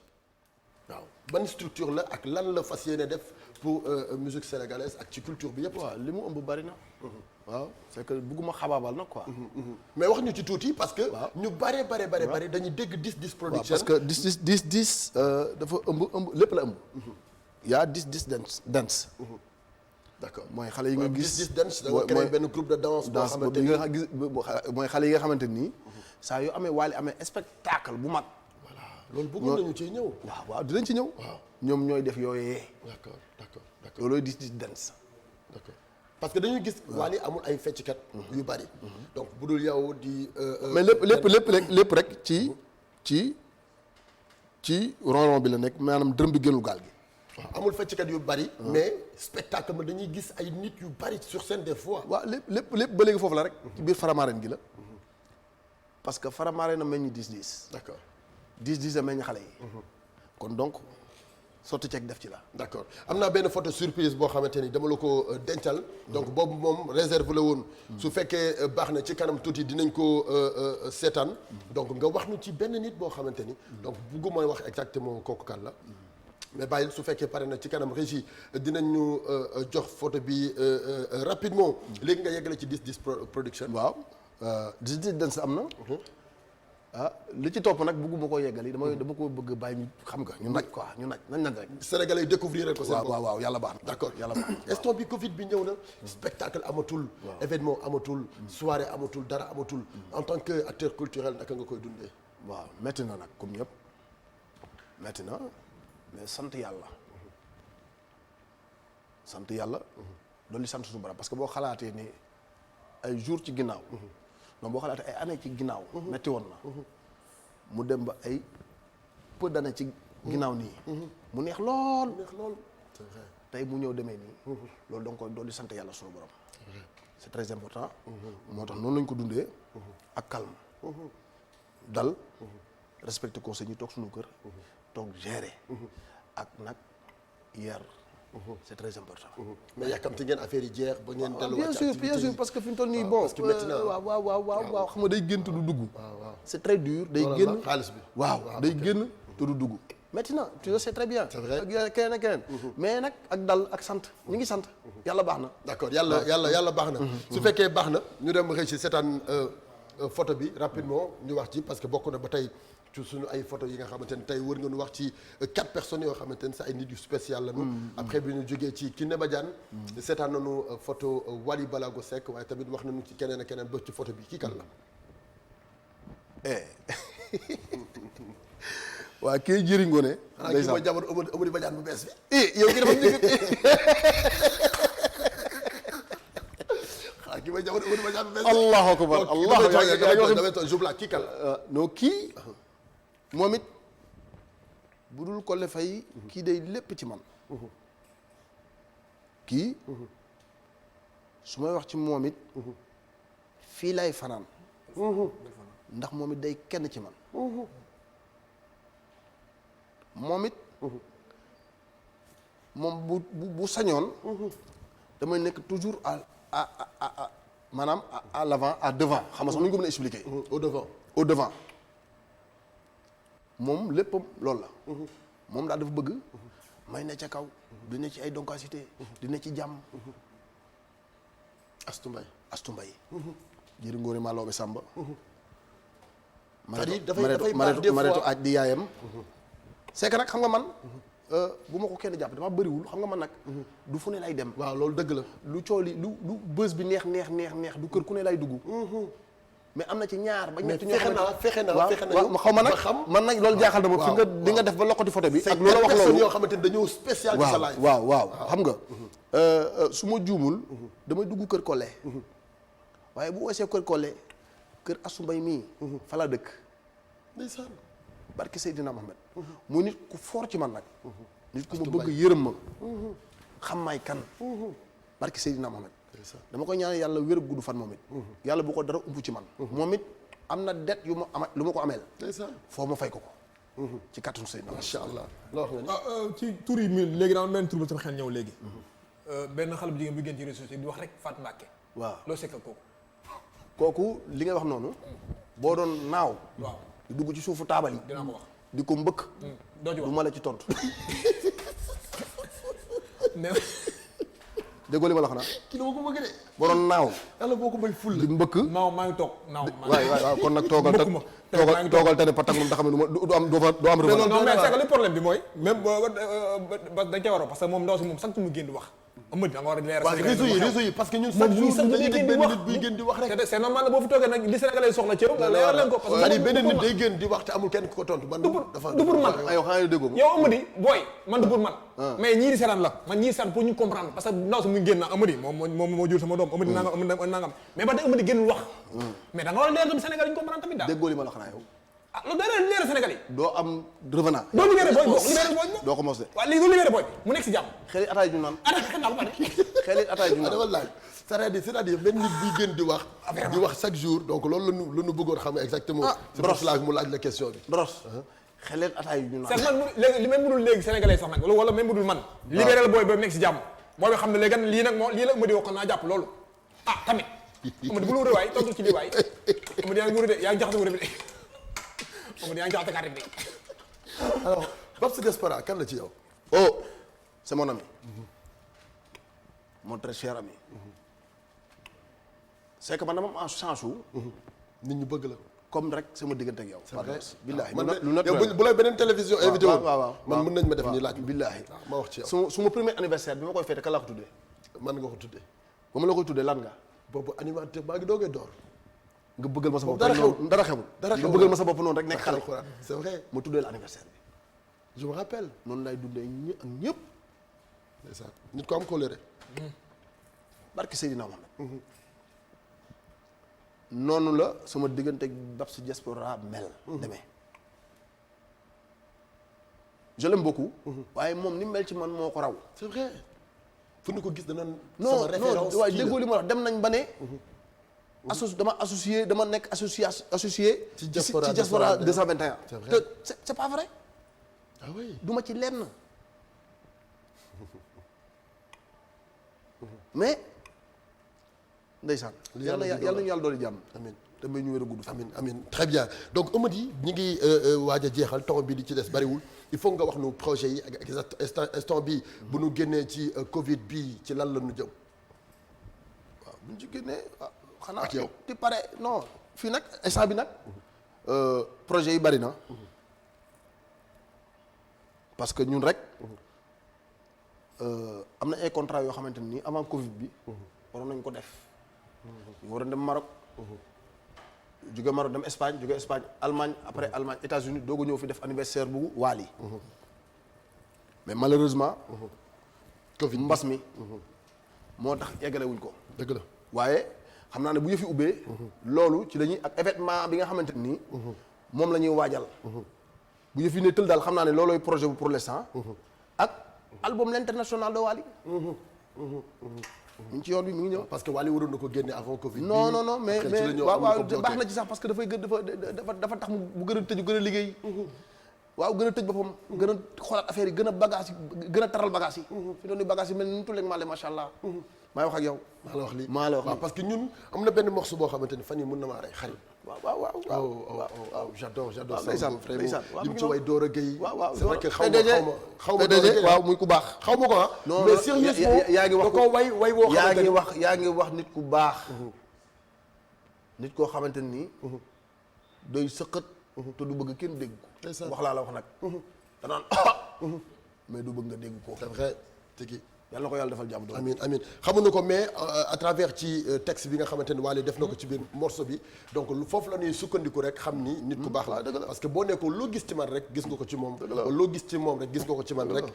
waaw ban structure la ak lan la fas yéene def pour musique sénégalaise ak ci culture bi yëpp. waaw li mu ëmb bari na. waaw c'est que bugguma xabaabal na quoi. mais wax ñu ci tuuti parce que. ñu bare dañuy dégg 10-10 production. parce que 10-10 dafa ëmb lépp la ëmb. y a 10-10 dance. d'accord mooy xale yi nga gis 10-10 dance da nga créé benn groupe de danse. boo xamante ni nga gis mooy xale yi nga xamante ni. saa yoo amee waale amee spectacle bu mag. loolu bëggoon nañu ci ñëw. waaw dinañ ci ñëw. waaw ñoom ñooy def yooyee. d'accord loolooy 10-10 dance. d'accord parce que dañuy gis. Wally amul ay fecckat yu bari. donc bu dul yow di. mais lépp rek ci ronron bi la nekk maanaam dërëm bi génnul gaal gi. waaw amul fecckat yu bari. mais spectacle ma dañuy gis ay nit yu bari sur scène des fois. waaw lépp ba léegi foofu la rek. ci biir Faramareen gi la. parce que Faramareen a meññ 10-10. d'accord 10-10 a meññ xale yi. kon donc sotti ceeg def ci la. d'accord am naa benn photo surprise boo xamante ni dama la ko dencal. donc boobu moom réserve la woon. su fekkee baax na ci kanam tuuti dinañ ko seetaan. donc nga wax nu ci benn nit boo xamante ni. donc bugguma wax exactement kooku kan la. mais bàyyil su fekkee pare na ci kanam régie dinañ ñu jox photo bi rapidement. léegi nga yeggale ci 10-10 production. waaw 10-10 dance am na. li ci topp nag bëgguma koo yeggali dama ko bëgg bàyyi ñu xam nga ñu naj quoi nañ rek. Sénégalais yi découvrir ko seen bopp. waaw yàlla baax na. d'accord yàlla baax na. instant bi Covid bi ñëw na. spectacle amatul. événement amatul. soirée amatul dara amatul. en tant que acteur culturel naka nga koy dundee. waaw métti na nag comme ñëpp métti na mais sant yàlla. loolu sant suñu borom parce que boo xalaatee ni ay jours ci ginnaaw. donc boo xalaatee ay années ci ginnaaw. metti woon na. mu dem ba ay peu d'années ci ginnaaw nii. mu neex lool. c'est vrai. tey mu ñëw demee nii. loolu da nga koy dolli sant yàlla suñu borom. c'est très important. moo tax noonu lañ ko dundee. ak calme. dal. respecté conseil ñi toog suñu kër. toog gérer. ak nag yar. c'est très important. mais yàkkamti ngeen affaire yi jeex ba ngeen. bien sûr parce que fi mu toll nii bon. parce que métti na waaw xam nga day génn te du dugg. waaw c'est très dur day génn xaalis bi. waaw day génn te du dugg. métti na tu sais très bien. c'est vrai ak keneen ak keneen. mais nag ak dal ak sant ñu ngi sant. yàlla baax na. d'accord yàlla baax na. su fekkee baax na ñu dem réussir seetaan photo bi rapidement ñu wax ci parce que bokk na ba tey ci suñu ay photo yi nga xamante ne tey wër nga nu wax ci 4 personnes yoo xamante ne sa ay nit yu spécial la ñu. après bi ñu jógee ci Kiné Badiane. seetaan nañu photo Wally Balago Seck waaye tamit wax nañu ci keneen ak keneen ba ci photo bi kii kan la. waa kii jëriñ ngoone. xanaa kii mooy jabar Amady Badiane bu bees bi. yow kii dafa nekk. xanaa kii mooy jabar Amady Badiane bu bees bi. allahu akbar allahu akbar damay toog jubla kii kan la. non kii moom it bu dul Collé Faye kii day lépp ci man. kii su may wax ci moom it fii lay fanaan. ndax moom it day kenn ci man. moom it moom bu sañoon damay nekk toujours à maanaam à l'avant à devant xam nga sax nu ñu ko mën a expliquer. au devant moom léppam loolu la. moom daal dafa bëgg may ne ca kaw di ne ci ay doncacité di ne ci jàmm. Astou Mbaye jëri ngóori maa loobe Samba. mareetu aj di yaayam. c'est que nag xam nga man bu ma ko kenn jàpp dama bëriwul xam nga man nag du fu ne lay dem. waaw loolu dëgg la. lu cooli lu bës bi neex du kër ku ne lay dugg. mais am na ci ñaar ba ñett ñoo fexe na xaw ma nag man nag loolu jaaxal na ma fi nga di nga def ba loxoti photo bi ak loolu wax loolu yoo xamante ne dañoo spécial ci sa live. waaw xam nga su ma juumul damay dugg kër Collé waaye bu weesee kër Collé kër Astou Mbaye mii fa la dëkk. ndeysaan barke Seydina Mohamed muy nit ku fort ci man nag nit ku ma bëgg yërëm ma xam may kan barke Seydina Mohamed dama koy ñaan yàlla wér gudd fan moom it yàlla bu ko dara ump ci man moom it am na det yu ma ama lu ma ko ameel foo ma fay ko ci kàttanu Seydina macha allah loo wax nga ni ci tur yi mi léegi dama benn tur ba sama xel ñëw léegi benn xale bu jigéen bu génn ci réseaux sociaux di wax rek Fat Mbacké waaw loo sekk kooku li ngay wax noonu boo doon naaw waaw di dugg ci suufu taabal yi dinaa ko wax di ko mbëkk doo ci wax du ma la ci tontu mais déggoo li ma la xanaa kii dama ko bëgg de. boo doon naaw yàlla boo ko may ful di mbëkk maa ngi toog naaw waaw kon nag toogal te ne patak moom da xam ne du am revanche. non mais c'est que le problème bi mooy même dañ ca waroo parce que moom ndaw si moom sax mu génn di wax Amady da nga war a leeral réseau yi parce que ñun chaque jour dañuy dégg benn nit buy génn di wax rek. c'est normal boo fi toogee nag li Sénégalais soxla ci yow nga leeral leen ko parce que benn nit day génn di wax te amul kenn ku ko tontu man dafa du pour man yow xanaa déggoo ko yow Amady booy man du pour man mais ñii di seetaan la man ñii seetaan pour ñu comprendre parce que ndaw si mu génn na Amady moom moo jur sama doom Amady nangam mais ba tey Amady génnul wax mais da nga war a leeral tamit Sénégal yi ñu comprendre tamit daal déggoo li ma la xanaa yow ah loolu dara leeral Sénégal yi doo am revenant doo libéré booy doo ko mos de waaw léegi doo libéré booy mu nekk si jàmm xel ataay ju naan xel ataay ju naan dama laaj c'est-à-dire benn nit buy génn di wax chaque jour donc loolu la ñu bëggoon xam exactement c'est pour cela mu laaj la question bi Brosse xeleen ataay ju naan c'est man léegi li même budul léegi Sénégalais sax nag wala même budul man libéré la booy ba nekk si jàmm booy bi xam ne léegi lii nag moo lii la Amady wax naa jàpp loolu ah tamit Amady bu la wuree waay tontu ci lii waay Amady yaa ngi wuree de yaa ngi jaxase wuree bi de Amady yaa ngi jaxase carte bi alors Babs Diaspora kan la ci yow oh c'est mon ami mon très cher ami c'est que man dama am chance wu nit ñu bëgg la comme rek sama diggante ak yow c'est vrai billaahi man lu naturel bu lay beneen télévision invité woon waaw man mën nañ ma def nii laaj billaahi ma wax ci yow su ma premier anniversaire bi ma koy fêté kan laa ko tuddee man nga ko tuddee ba ma la koy tuddee lan nga boobu animateur baa ngi doogee door nga bëggal ma sa bopp dara xewul nga bëggal ma sa bopp noonu rek nekk xale c'est vrai ma tuddee la anniversaire bi je me rappelle noonu lay dundee ak ñëpp ndeysaan nit ko am colère barki Seydina Mohamed noonu la sama diggante ak Babs Diaspora mel demee je l'aime beaucoup waaye moom ni mel ci man moo ko raw c'est vrai fu ñu ko gis dana non non waaye déggoo li ma wax dem nañ ba ne dama nekk associé ci Diaspora 221 te c'est pas vrai ah oui duma ci lenn mais ndeysaan yàlla nañu yàlla dooli jàmm amiin te may ñu wér a gudd amiin très bien donc Amady ñi ngi waaj a jeexal temps bi di ci des bariwul il faut nga wax nu projet yi ak instant bi bu nu génnee ci Covid bi ci lan la ñu jëm waaw bu ñu ci génnee xanaa ak yow ti pare non fii nag instant bi nag projet yi bari na parce que ñun rek am na ay contrat yoo xamante ni avant Covid bi waroon nañ ko def ñu waroon dem Maroc jóge Maroc dem Espagne jóge Espagne Allemagne après Allemagne États-Unis doog a ñëw fi def anniversaire bu Wally mais malheureusement Covid mbas mi moo tax eggale wuñ ko dëgg la waaye xam naa ne bu yëfi ubbee loolu ci lañuy ak événement bi nga xamante nii moom la ñuy waajal bu yëfi ne tël daal xam naa ne loolooy projet bu pour l'instant ak album l'international de Wally mu ngi ci yoon bi mu ngi ñëw parce que Wally waroon na ko génne avant Covid. non mais après ci la ñëw waaw am lu ko baax na ci sax parce que dafay gën dafa tax mu gën a tëju gën a liggéey waaw gën a tëj boppam gën a xoolaat affaire yi gën a bagage yi gën a taral bagage yi fi doon ni bagage yi mel ni tulleeg maale macha allah maa wax ak yow maa la wax lii maa la wax waaw lii parce que ñun am na benn morceau boo xamante ni fan yi mën na maa rey xarit. waaw j'adore ça ndeysaan ndeysaan lim ci way Dora Gueye. waaw c'est vrai que xaw ma PDG waaw muy ku baax xaw ma ko ah. non mais sérieusement yaa ngi wax da koo way woo xamante ni yaa ngi wax nit ku baax nit koo xamante ni doy sëqat te du bëgg kenn dégg ko wax laa la wax nag danaan mais du bëgg nga dégg ko c'est vrai tigi yàlla na ko yàlla defal jàmm doon amiin amiin xamuñu ko mais à travers ci texte bi nga xamante ni Wally def na ko ci biir morceau bi donc foofu la ñuy sukkandiku rek xam ni nit ku baax la parce que boo nekkoo loo gis ci man rek gis nga ko ci moom loo gis ci moom rek gis nga ko ci man rek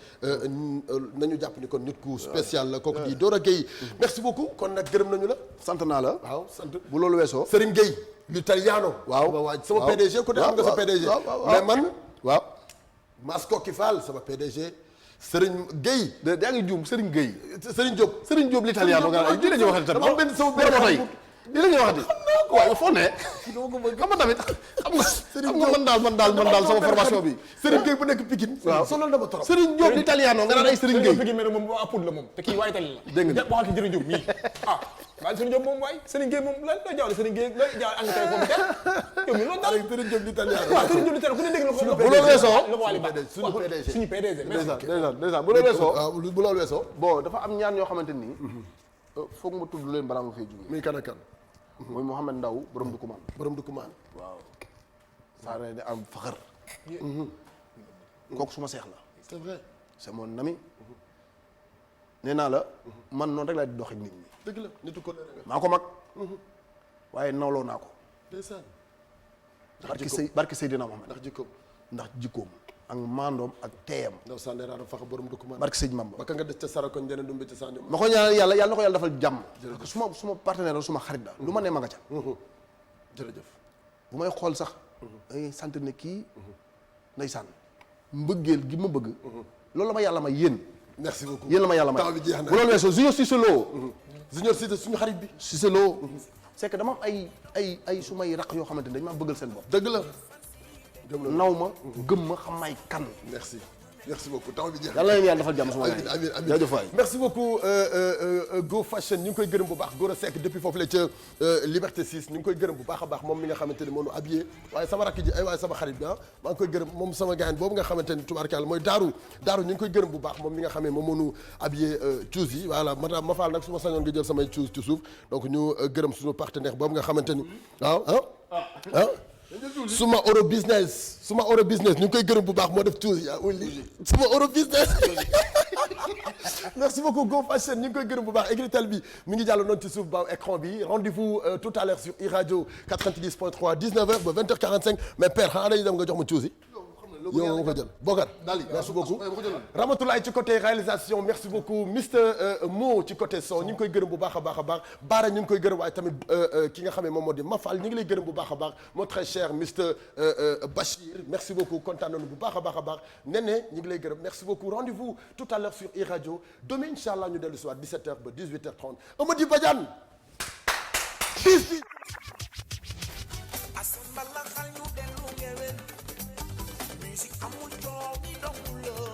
nañu jàpp ni kon nit ku spécial la kooku di Dora Gueye merci beaucoup kon nag gërëm nañu la sant naa la waaw sant bu loolu weesoo Serigne Gueye l'italiano waaw sama PDG ku ne xam nga sa PDG mais man waaw Maskoki Fall sama PDG Serigne Gueye yaa ngi juum Serigne Gueye Serigne Diop Serigne Diop l'italiano nga ay di la ñuy waxati tamit dama benn sama benn tey di la ñuy waxati waaye foo ne xam nga tamit xam nga man daal sama formation bi Serigne Gueye bu nekk Pikine waaw sonal na ma trop Serigne Diop l'italiano nga naan ay Serigne Gueye Pikine mais moom apud la moom te kii waa Italie la dégg nga waxal ki Serigne Diop mii waaye Serigne Diop moom waay Serigne Gueye moom lan la jaawle Serigne Gueye la jaawle Angleterre foofu kenn yow mi loolu daal Serigne Diop l'italiano waaw Serigne Diop l'italiano ku ne dégg na ko bu loolu weesoo la ko Wally baax suñu PDG suñu PDG merci ndeysaan bu loolu weesoo waaw bu loolu weesoo bon dafa am ñaan yoo xamante nii foog ma tudd leen balaa nga fay jóge muy kan ak kan mooy Mouhamed Ndaw borom du kumaan borom du kumaan waaw saa ne am faxar kooku suma seex la c'est vrai c'est mon ami nee naa la man noonu rek laa di doxee nit ñi dëgg la nitu ko maa ko mag waaye nawloo naa ko ndeysaan barki Seydina Mohamed ndax jikkoom ak maandoom ak teeyam ndaw sanderaado faxa borom du kumaan barki Sëñ Mamba ba ka nga des ca Sarakon njëne dumbe ca Sanjo ma ko ñaanal yàlla na ko yàlla defal jàmm parce que suma partenaire la suma xarit la lu ma ne ma nga ca jërëjëf bu may xool sax dangay sant ne kii ndeysaan mbëggeel gi ma bëgg loolu la ma yàlla may yéen merci beaucoup yéen la ma yàlla may temps bi jeex na bu loolu weesoo Junior Cissé Lo Junior Cissé suñu xarit bi Cissé Lo c'est que dama am ay su may raq yoo xamante ne dañ maa bëggal seen bopp dëgg la naw ma gëm ma xam may kan merci beaucoup temps bi jeex yàlla na yàlla defal jàmm sama gars yi amiin jaajëf waay merci beaucoup Go Fashion ñu ngi koy gërëm bu baax Gora Seck depuis foofu la ca Liberté 6 ñu ngi koy gërëm bu baax a baax moom mi nga xamante ni moo nu habillé waaye sama rakk ji ay waaye sama xarit bi maa ngi koy gërëm moom sama gaañ boobu nga xamante ni tubaarkàlla mooy daaru ñu ngi koy gërëm bu baax moom mi nga xamee moom moo nu habillé cuus yi voilà ma faal nag su ma sañoon nga jël samay cuus ci suuf donc ñu gërëm suñu partenaire boobu nga xamante ni suma euro business ñu ngi koy gërëm bu baax moo def tuuti suma euro business merci beaucoup Go Fashion ñu ngi koy gërëm bu baax écritel bi mi ngi jàll noonu ci suuf baaw écran bi rendez-vous tout à l'heure sur iRadio 90.3 19h ba 20h45 mais père xanaa dañuy dem nga jox ma tuuti yow ma ko jël Bogar merci beaucoup Ramatoulaye ci côté réalisation merci beaucoup Mister Mo ci côté son ñu ngi koy gërëm bu baax a baax a baax Baara ñu ngi koy gërëm waaye tamit ki nga xam ne moom moo di Mafal ñu ngi lay gërëm bu baax a baax mon très cher Mister Bachir merci beaucoup kontaan nañu bu baax a baax a baax Nene ñu ngi lay gërëm merci beaucoup rendez-vous tout à l'heure sur iRadio demain incha allah ñu dellu si waat 17h ba 18h30 Amady Badiane asambala xal ñu dellu ngewel musique amul coow ni dong la